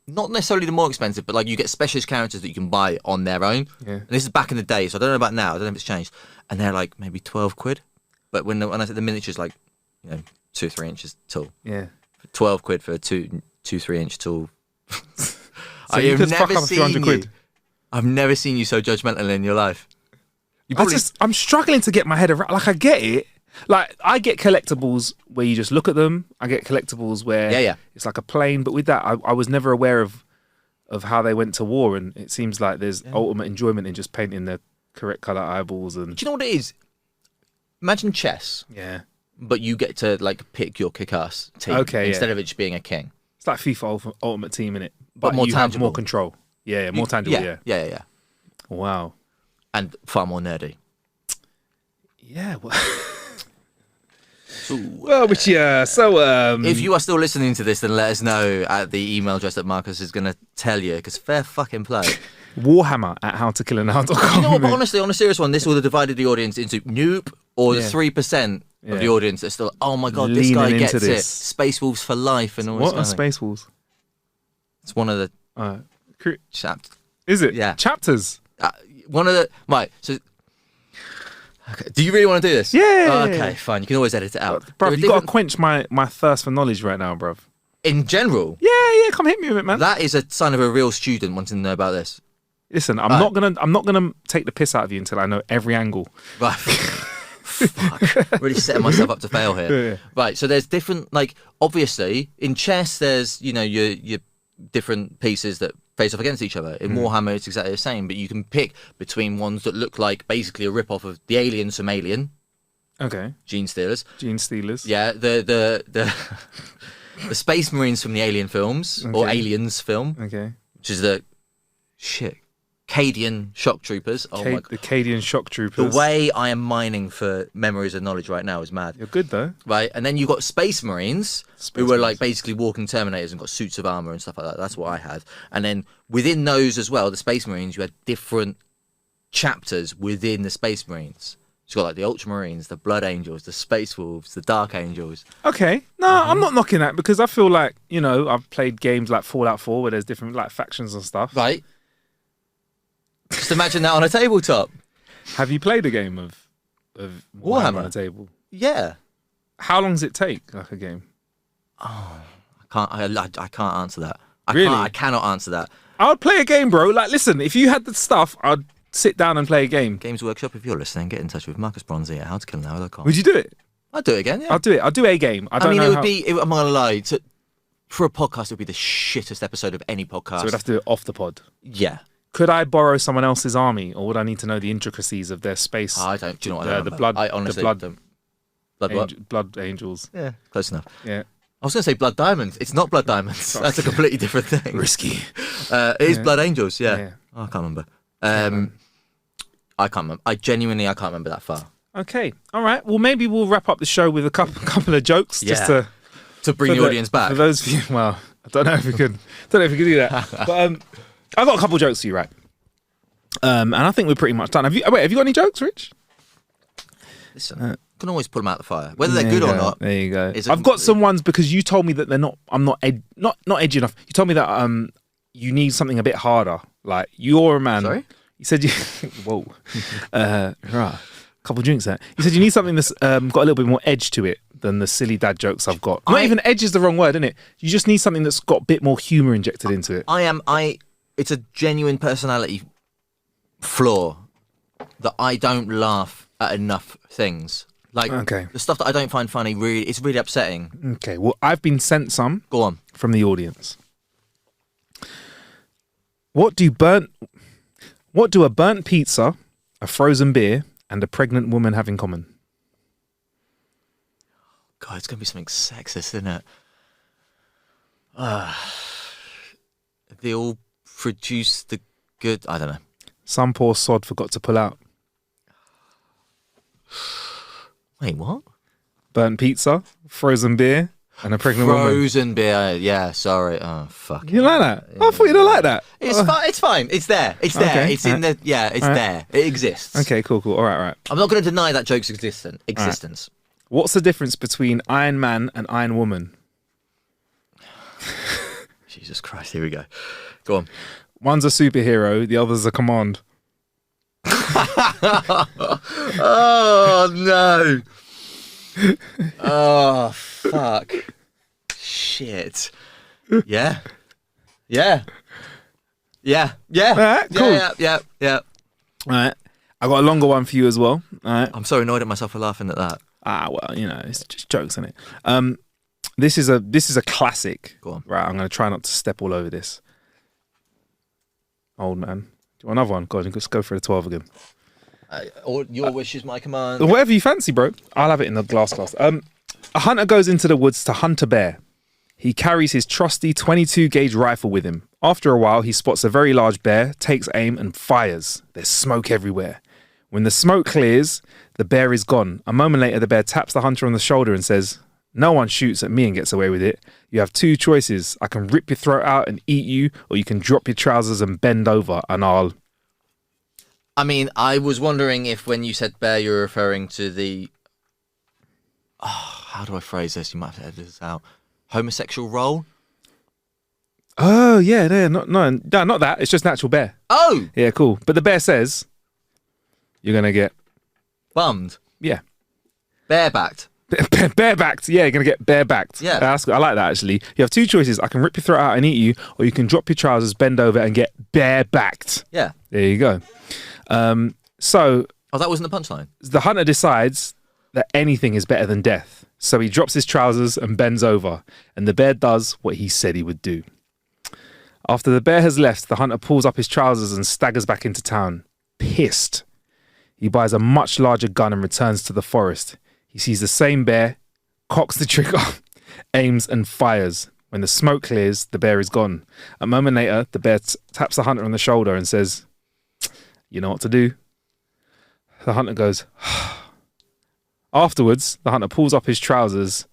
S2: not necessarily the more expensive, but like you get specialist characters that you can buy on their own. Yeah. And this is back in the day, so I don't know about now. I don't know if it's changed. And they're like maybe 12 quid. But when I say the miniature's like 2 or 3 inches tall.
S1: Yeah.
S2: 12 quid for a 2-3 inch tall.
S1: So you could fuck up 200 quid.
S2: I've never seen you so judgmental in your life.
S1: I'm struggling to get my head around. Like I get it. Like I get collectibles where you just look at them. I get collectibles where it's like a plane. But with that, I was never aware of how they went to war. And it seems like there's ultimate enjoyment in just painting the correct colour eyeballs. And
S2: do you know what it is? Imagine chess.
S1: Yeah.
S2: But you get to like pick your kick-ass team instead of it just being a king.
S1: It's like FIFA Ultimate Team, innit? But
S2: more
S1: you
S2: tangible.
S1: have more control. Yeah, more tangible.
S2: Yeah.
S1: Wow.
S2: And far more nerdy.
S1: Yeah. So
S2: if you are still listening to this, then let us know at the email address that Marcus is going to tell you, because fair fucking play.
S1: Warhammer at howtokillanhour.com.
S2: You know what, but honestly, on a serious one, this would have divided the audience into nope or the 3% of the audience that's still, oh my god, this guy gets it. Space Wolves for life and all
S1: what
S2: this. What
S1: are Space Wolves?
S2: It's one of the chapters.
S1: Is it?
S2: Yeah.
S1: Chapters?
S2: One of the... Right, so... Okay. Do you really want to do this?
S1: Yeah.
S2: Okay, fine. You can always edit it out.
S1: Bruv, you've got to quench my thirst for knowledge right now, bruv.
S2: In general?
S1: Yeah, come hit me with it, man.
S2: That is a sign of a real student wanting to know about this.
S1: Listen, I'm not gonna take the piss out of you until I know every angle.
S2: Right. Fuck. Really setting myself up to fail here. Yeah. Right, so there's different, like, obviously, in chess, there's, your different pieces that face off against each other. In Warhammer, it's exactly the same, but you can pick between ones that look like basically a rip-off of the aliens from Alien.
S1: Okay.
S2: Gene Stealers.
S1: Yeah,
S2: the Space Marines from the Alien films, or Aliens film.
S1: Okay.
S2: Which is the... Cadian Shock Troopers. Oh my god. The
S1: Cadian Shock Troopers.
S2: The way I am mining for memories and knowledge right now is mad.
S1: You're good though.
S2: Right, and then you've got Space Marines, who were like basically walking Terminators and got suits of armour and stuff like that. That's what I had. And then within those as well, the Space Marines, you had different chapters within the Space Marines. So you got like the Ultramarines, the Blood Angels, the Space Wolves, the Dark Angels.
S1: Okay. No, I'm not knocking that because I feel like, I've played games like Fallout 4 where there's different like factions and stuff.
S2: Right. Just imagine that on a tabletop.
S1: Have you played a game of Warhammer on a table?
S2: Yeah.
S1: How long does it take, like a game?
S2: Oh, I can't answer that. I cannot answer that.
S1: I would play a game, bro. Like, listen, if you had the stuff, I'd sit down and play a game.
S2: Games Workshop, if you're listening, get in touch with Marcus Bronzy at howtokillanhour.com.
S1: Would you do it?
S2: I'd do it again. Yeah.
S1: I'll do it. I'll do a game. I don't
S2: mean,
S1: know
S2: it would
S1: how...
S2: be. I'm not gonna lie. For a podcast, it would be the shittest episode of any podcast.
S1: So we'd have to do it off the pod.
S2: Yeah.
S1: Could I borrow someone else's army, or would I need to know the intricacies of their space?
S2: I don't. Do you know what I
S1: the blood?
S2: I honestly don't. Blood what?
S1: Blood angels.
S2: Yeah, close enough.
S1: Yeah.
S2: I was going to say blood diamonds. It's not blood diamonds. That's a completely different thing.
S1: Risky.
S2: It is blood angels. Yeah. Oh, I can't remember. I can't remember. I can't remember that far.
S1: Okay. All right. Well, maybe we'll wrap up the show with a couple of jokes just
S2: to bring the audience back.
S1: For those of you, well, I don't know if we could. Do that. But I've got a couple of jokes for you, right? And I think we're pretty much done. Have you got any jokes, Rich?
S2: Listen, you can always put them out the fire, whether they're good or not.
S1: There you go. I've got some ones because you told me that they're not. I'm not edgy enough. You told me that you need something a bit harder. Like you're a man.
S2: Sorry.
S1: You said you. Whoa. Right. Couple of drinks there. You said you need something that's got a little bit more edge to it than the silly dad jokes I've got. Not even edge is the wrong word, isn't it? You just need something that's got a bit more humour injected into it.
S2: It's a genuine personality flaw that I don't laugh at enough things. Like the stuff that I don't find funny, it's really upsetting.
S1: Okay, well, I've been sent some.
S2: Go on.
S1: From the audience. What do a burnt pizza, a frozen beer, and a pregnant woman have in common?
S2: God, it's going to be something sexist, isn't it? They all produce the good... I don't know.
S1: Some poor sod forgot to pull out.
S2: Wait, what?
S1: Burnt pizza, frozen beer, and a pregnant woman.
S2: Frozen beer, yeah, sorry. Oh, fuck.
S1: You like that? I thought you didn't like that.
S2: It's fine. It's there. It's there.
S1: Okay.
S2: It's in the... Yeah, it's there. It exists.
S1: Okay, cool. All right.
S2: I'm not going to deny that joke's existence.
S1: Right. What's the difference between Iron Man and Iron Woman?
S2: Jesus Christ, here we go. Go on.
S1: One's a superhero, the other's a command.
S2: Oh, no. Oh, fuck. Shit. Yeah.
S1: All right, cool.
S2: Yeah.
S1: All right. I got a longer one for you as well. All right.
S2: I'm so annoyed at myself for laughing at that.
S1: Well, it's just jokes, isn't it? This is a classic.
S2: Go on.
S1: Right, I'm going to try not to step all over this. Old man. Do you want another one? God, let's go for the 12 again.
S2: Or your wish is my command.
S1: Whatever you fancy, bro. I'll have it in the glass. A hunter goes into the woods to hunt a bear. He carries his trusty 22 gauge rifle with him. After a while, he spots a very large bear, takes aim and fires. There's smoke everywhere. When the smoke clears, the bear is gone. A moment later, the bear taps the hunter on the shoulder and says, "No one shoots at me and gets away with it. You have two choices. I can rip your throat out and eat you, or you can drop your trousers and bend over and I'll..."
S2: I mean, I was wondering if when you said bear, you're referring to the... Oh, how do I phrase this? You might have to edit this out. Homosexual role?
S1: Oh, yeah, not that. It's just natural bear.
S2: Oh!
S1: Yeah, cool. But the bear says, you're going to get...
S2: Bummed?
S1: Yeah.
S2: Barebacked?
S1: Barebacked. Yeah, you're going to get barebacked.
S2: Yeah.
S1: I like that, actually. You have two choices. I can rip your throat out and eat you, or you can drop your trousers, bend over, and get barebacked.
S2: Yeah.
S1: There you go. So...
S2: Oh, that wasn't the punchline?
S1: The hunter decides that anything is better than death. So he drops his trousers and bends over, and the bear does what he said he would do. After the bear has left, the hunter pulls up his trousers and staggers back into town. Pissed. He buys a much larger gun and returns to the forest. He sees the same bear, cocks the trigger, aims and fires. When the smoke clears, the bear is gone. A moment later, the bear taps the hunter on the shoulder and says, "You know what to do?" The hunter goes, Afterwards, the hunter pulls up his trousers,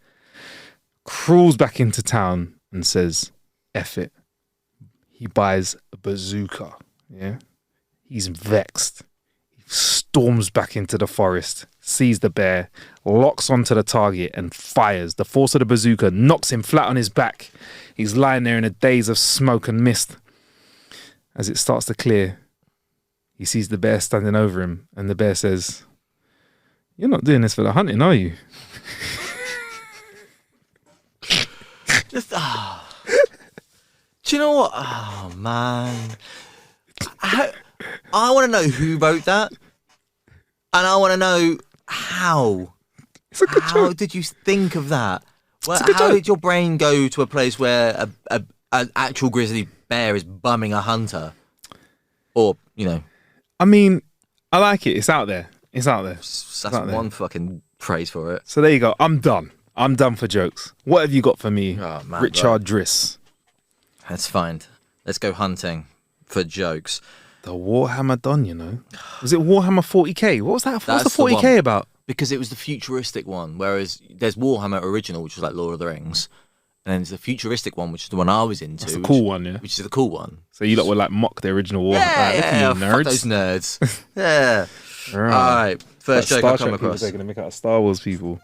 S1: crawls back into town and says, "F it." He buys a bazooka. Yeah. He's vexed. He storms back into the forest, sees the bear, locks onto the target and fires. The force of the bazooka knocks him flat on his back. He's lying there in a daze of smoke and mist. As it starts to clear, he sees the bear standing over him, and the bear says, "You're not doing this for the hunting, are you?"
S2: Just, do you know what? Oh, man. I want to know who wrote that. And I want to know how
S1: It's a good
S2: How
S1: joke.
S2: did you think of that? Well,
S1: a good
S2: how
S1: joke.
S2: did your brain go to a place where an actual grizzly bear is bumming a hunter? Or,
S1: I mean, I like it. It's out there. It's out there.
S2: that's
S1: out there.
S2: one fucking praise for it.
S1: So there you go. I'm done. I'm done for jokes. What have you got for me,
S2: Oh, man,
S1: Richard Driss?
S2: That's fine. Let's go hunting for jokes.
S1: The Warhammer done, Was it Warhammer 40k? What was that? What was the
S2: That's the
S1: 40k
S2: one.
S1: about?
S2: Because it was the futuristic one, whereas there's Warhammer original, which was like Lord of the Rings, and then there's the futuristic one, which is the one I was into.
S1: That's the cool one, yeah.
S2: Which is the cool one.
S1: So you lot would like mock the original Warhammer.
S2: Yeah,
S1: Look at you,
S2: fuck
S1: nerds.
S2: those nerds. Yeah.
S1: Right.
S2: All right, first joke I come across.
S1: Taking a mick out of Star Wars people.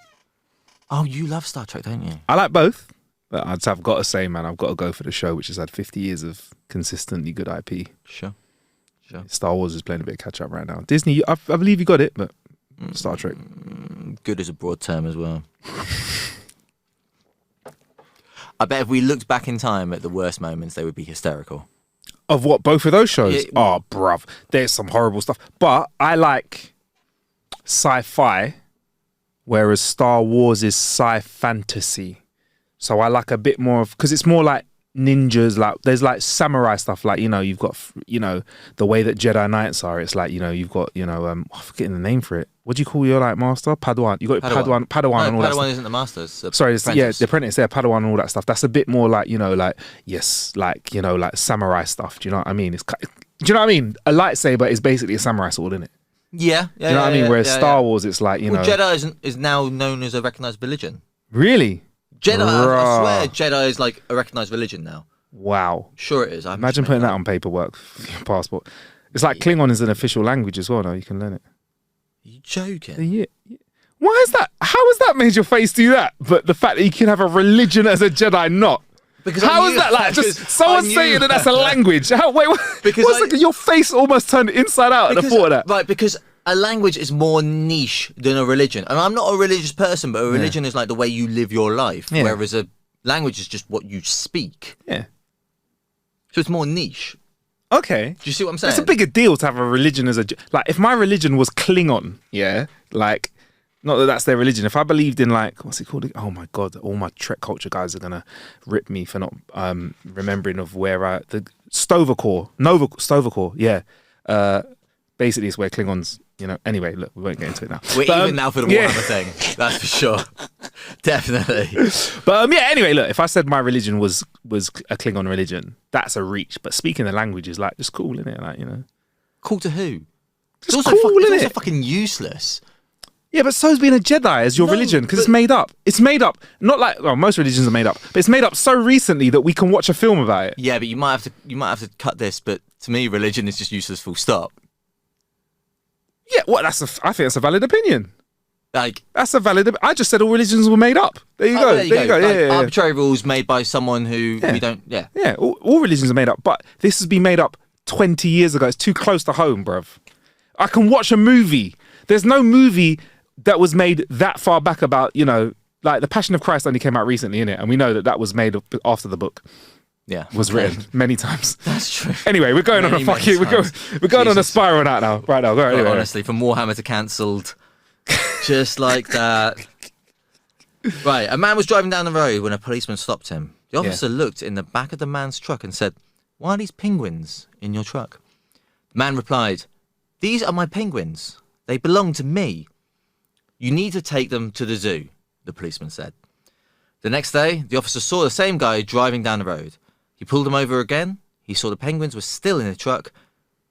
S2: Oh, you love Star Trek, don't you?
S1: I like both, but I've got to say, man, I've got to go for the show, which has had 50 years of consistently good IP.
S2: Sure.
S1: Star Wars is playing a bit of catch up right now. Disney, I believe you got it, but Star Trek.
S2: Good is a broad term as well. I bet if we looked back in time at the worst moments, they would be hysterical.
S1: Of what, both of those shows?
S2: Yeah.
S1: Oh, bruv, there's some horrible stuff. But I like sci-fi, whereas Star Wars is sci-fantasy. So I like a bit more of, because it's more like ninjas, like there's like samurai stuff, like you've got the way that Jedi Knights are. It's like you've got I'm forgetting the name for it. What do you call your like master? Padawan. You got Padawan
S2: No,
S1: and all that
S2: Padawan
S1: stuff.
S2: isn't the master. It's the
S1: Sorry,
S2: apprentice.
S1: the apprentice. Yeah, Padawan and all that stuff. That's a bit more like like samurai stuff. Do you know what I mean? Do you know what I mean? A lightsaber is basically a samurai sword, isn't it?
S2: Yeah.
S1: Do you know what I mean? Whereas Star Wars, it's like
S2: Well, Jedi is now known as a recognised religion.
S1: Really.
S2: Jedi, I
S1: Bruh.
S2: swear, Jedi is like a recognised religion now.
S1: Wow.
S2: Sure it is.
S1: Imagine putting that on paperwork for your passport. It's like Klingon is an official language as well now. You can learn it.
S2: Are you joking?
S1: Yeah. Why is that? How has that made your face do that? But the fact that you can have a religion as a Jedi not.
S2: Because
S1: How
S2: I
S1: is
S2: knew-
S1: that like just
S2: because
S1: someone
S2: I knew-
S1: saying that that's a language? Wait,
S2: Because
S1: your face almost turned inside out at the thought of that.
S2: Right, because a language is more niche than a religion. And I'm not a religious person, but a religion is like the way you live your life,
S1: Yeah.
S2: whereas a language is just what you speak.
S1: Yeah.
S2: So it's more niche.
S1: Okay.
S2: Do you see what I'm saying?
S1: It's a bigger deal to have a religion as like if my religion was Klingon, yeah, like not that that's their religion. If I believed in like what's it called? Oh my god, all my Trek culture guys are gonna rip me for not remembering of where the Stovacor, yeah. Basically, it's where Klingons. Anyway, look, we won't get into it now.
S2: We're
S1: But,
S2: even now for the Warhammer thing. That's for sure. Definitely.
S1: But yeah, anyway, look, if I said my religion was a Klingon religion, that's a reach. But speaking the language is like just cool, isn't it? Like
S2: Cool to who?
S1: Just
S2: It's
S1: cool,
S2: it's
S1: innit?
S2: also fucking useless.
S1: Yeah, but so's being a Jedi as your
S2: No,
S1: religion because
S2: but-
S1: it's made up. It's made up. Not like most religions are made up, but it's made up so recently that we can watch a film about it.
S2: Yeah, but you might have to cut this. But to me, religion is just useless. Full stop.
S1: Yeah, well, I think that's a valid opinion.
S2: Like
S1: That's a valid. I just said all religions were made up. There you go.
S2: there you go.
S1: Yeah,
S2: Like,
S1: yeah.
S2: arbitrary rules made by someone who
S1: Yeah.
S2: we don't. Yeah.
S1: Yeah, all religions are made up, but this has been made up 20 years ago. It's too close to home, bruv. I can watch a movie. There's no movie that was made that far back about, like The Passion of Christ only came out recently, innit? And we know that was made up after the book
S2: Yeah.
S1: was written many times.
S2: That's true.
S1: Anyway, we're going on a
S2: Many
S1: fucking,
S2: times.
S1: we're going on a
S2: Jesus.
S1: spiral now. Right now, go
S2: But
S1: anyway.
S2: honestly, from Warhammer to cancelled, just like that. Right, a man was driving down the road when a policeman stopped him. The officer looked in the back of the man's truck and said, "Why are these penguins in your truck?" The man replied, "These are my penguins. They belong to me. You need to take them to the zoo," the policeman said. The next day, the officer saw the same guy driving down the road. He pulled him over again. He saw the penguins were still in the truck,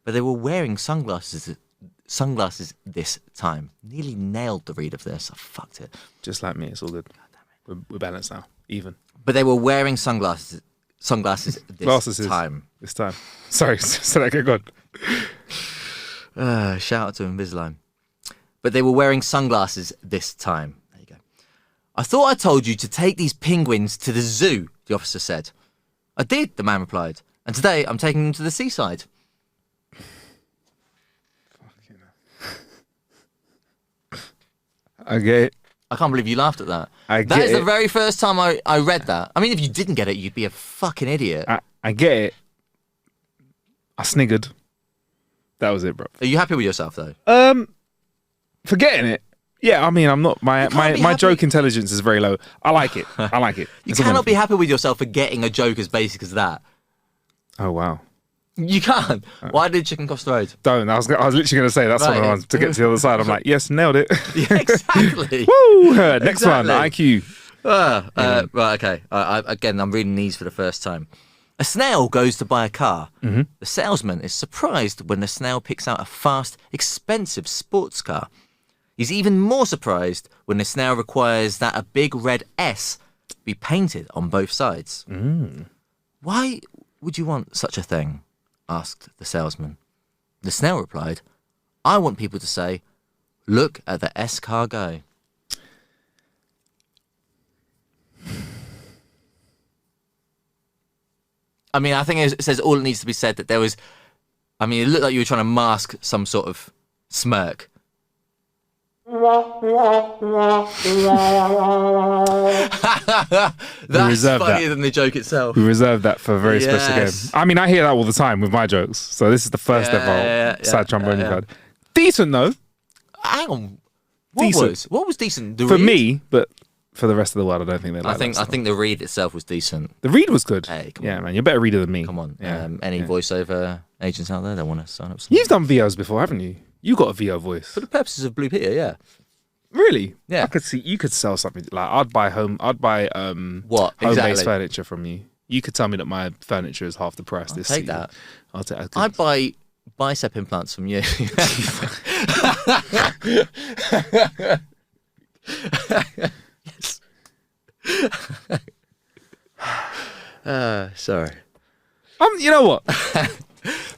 S2: but they were wearing sunglasses this time. Nearly nailed the read of this. I fucked it.
S1: Just like me, it's all good. We're balanced now, even.
S2: But they were wearing sunglasses this time.
S1: This time. Sorry, so that go on.
S2: Shout out to Invisalign. But they were wearing sunglasses this time. There you go. "I thought I told you to take these penguins to the zoo," the officer said. "I did," the man replied. "And today I'm taking them to the seaside."
S1: I get it.
S2: I can't believe you laughed at that.
S1: I
S2: That
S1: get
S2: is the
S1: it.
S2: very first time I read that. I mean, if you didn't get it, you'd be a fucking idiot.
S1: I get it. I sniggered. That was it, bro.
S2: Are you happy with yourself, though?
S1: Forgetting it. Yeah, I mean, I'm not. My
S2: happy.
S1: joke intelligence is very low. I like it.
S2: You
S1: It's
S2: cannot be
S1: wonderful.
S2: happy with yourself for getting a joke as basic as that.
S1: Oh wow.
S2: You can't. Why did chicken cross the road?
S1: Don't. I was literally going to say that's one of the ones to get to the other side. I'm like, yes, nailed it.
S2: Yeah, exactly.
S1: Woo! Next one,
S2: Exactly.
S1: IQ.
S2: Right, okay. Again, I'm reading these for the first time. A snail goes to buy a car.
S1: Mm-hmm.
S2: The salesman is surprised when the snail picks out a fast, expensive sports car. He's even more surprised when the snail requires that a big red S be painted on both sides. Why would you want such a thing? Asked the salesman. The snail replied, I want people to say, look at the S car go. I mean, I think it says all it needs to be said that there was... I mean, it looked like you were trying to mask some sort of smirk. That's funnier than the joke itself.
S1: We reserved that for a very special game.
S2: Yes.
S1: I mean, I hear that all the time with my jokes. So this is the first ever sad trombone you've had. Decent though.
S2: Hang on.
S1: Decent.
S2: What was decent? The
S1: For
S2: read?
S1: me, but for the rest of the world, I don't think they like
S2: I
S1: that
S2: think the read itself was decent.
S1: the read was good.
S2: Hey, come
S1: yeah,
S2: on.
S1: man, you're a better reader than me.
S2: Come on.
S1: Yeah.
S2: Any voiceover agents out there that want to sign up?
S1: You've done VOs before, haven't you? You got a VO voice.
S2: For the purposes of Blue Peter, yeah.
S1: Really?
S2: Yeah.
S1: I could see you could sell something like I'd buy
S2: What?
S1: home-based
S2: Exactly.
S1: furniture from you. You could tell me that my furniture is half the price. This
S2: take
S1: season.
S2: that.
S1: I'll take.
S2: I'd buy bicep implants from you. Yes. Sorry.
S1: You know what?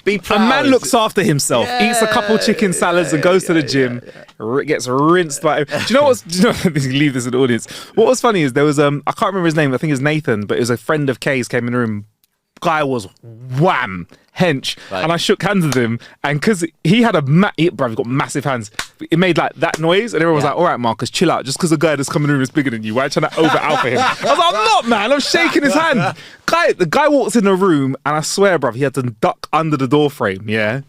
S2: Be
S1: A
S2: proud.
S1: man looks after himself, eats a couple chicken salads, and goes to the gym. Gets rinsed by. Do you know what's? Do you know? Leave this in the audience. What was funny is there was I can't remember his name. I think it was Nathan, but it was a friend of Kay's came in the room. Guy was wham hench,
S2: Right.
S1: and I shook hands with him, and because he had bruv, he got massive hands. It made like that noise, and everyone was
S2: Yeah.
S1: like, "All right, Marcus, chill out. Just because the guy that's coming in the room is bigger than you, why are you trying to over alpha him?" I was like, "I'm not, man. I'm shaking his hand." The guy walks in the room, and I swear, bruv, he had to duck under the door frame. Yeah.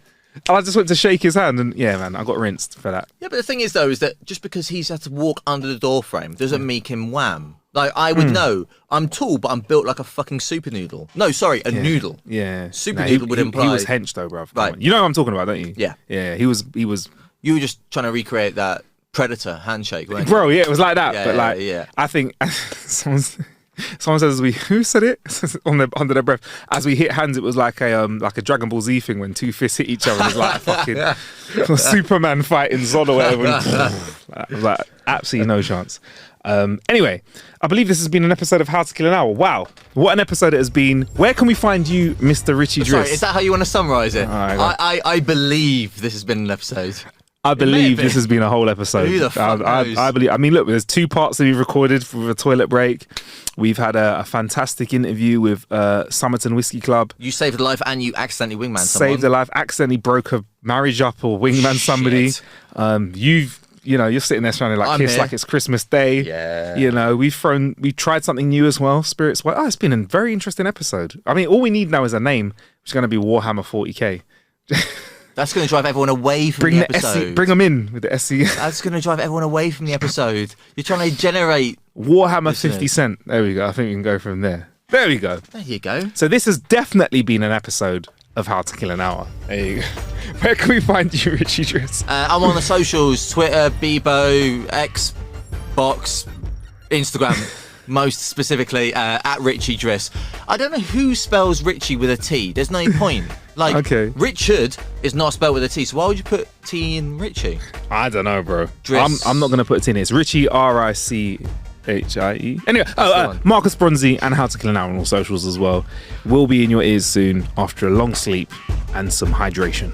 S1: And I just went to shake his hand, and yeah, man, I got rinsed for that.
S2: Yeah, but the thing is, though, is that just because he's had to walk under the door frame doesn't make him wham. Like, I would know. I'm tall, but I'm built like a fucking super noodle. No, sorry, a noodle.
S1: Yeah.
S2: Super noodle would imply...
S1: He was hench, though, bruv. Come
S2: Right.
S1: on. You know what I'm talking about, don't you?
S2: Yeah.
S1: Yeah, he was...
S2: You were just trying to recreate that Predator handshake, weren't you?
S1: Bro, yeah, it was like that.
S2: Yeah,
S1: but like,
S2: yeah.
S1: I think someone says who said it under their breath as we hit hands. It was like a Dragon Ball Z thing when two fists hit each other. It was like a fucking Superman fighting Zod or whatever. It was like absolutely no chance. Anyway, I believe this has been an episode of How to Kill an Hour. Wow, what an episode it has been. Where can we find you, Mr. Richie Driss?
S2: Sorry, is that how you want to summarise it?
S1: right, go on.
S2: I believe this has been an episode.
S1: I believe
S2: been.
S1: this has been a whole episode.
S2: Who the fuck knows?
S1: I believe. I mean, look, there's 2 parts that we've recorded for a toilet break. We've had a fantastic interview with Somerton Whiskey Club.
S2: You saved a life and you accidentally wingman someone.
S1: Saved a life. Accidentally broke a marriage up or wingman somebody.
S2: Shit.
S1: You're sitting there trying to
S2: I'm
S1: kiss
S2: here.
S1: like it's Christmas Day.
S2: Yeah.
S1: You know, we tried something new as well. Spirits. Well, it's been a very interesting episode. I mean, all we need now is a name, which is going to be Warhammer 40k.
S2: That's going to drive everyone away from the episode.
S1: Bring them in with the SC.
S2: That's going to drive everyone away from the episode. You're trying to generate...
S1: Warhammer
S2: Listeners.
S1: 50 Cent. There we go. I think we can go from there. There we go.
S2: There you go.
S1: So this has definitely been an episode of How to Kill an Hour. There you go. Where can we find you, Richie Driss?
S2: I'm on the socials, Twitter, Bebo, Xbox, Instagram, most specifically, at Richie Driss. I don't know who spells Richie with a T. There's no point. Like,
S1: Okay.
S2: Richard is not spelled with a T, so why would you put T in Richie?
S1: I don't know, bro.
S2: Driss.
S1: I'm not going to put it in. It's Richie, Richie. Anyway,
S2: the one.
S1: Marcus Bronzy and How to Kill an Hour on all socials as well. Will be in your ears soon after a long sleep and some hydration.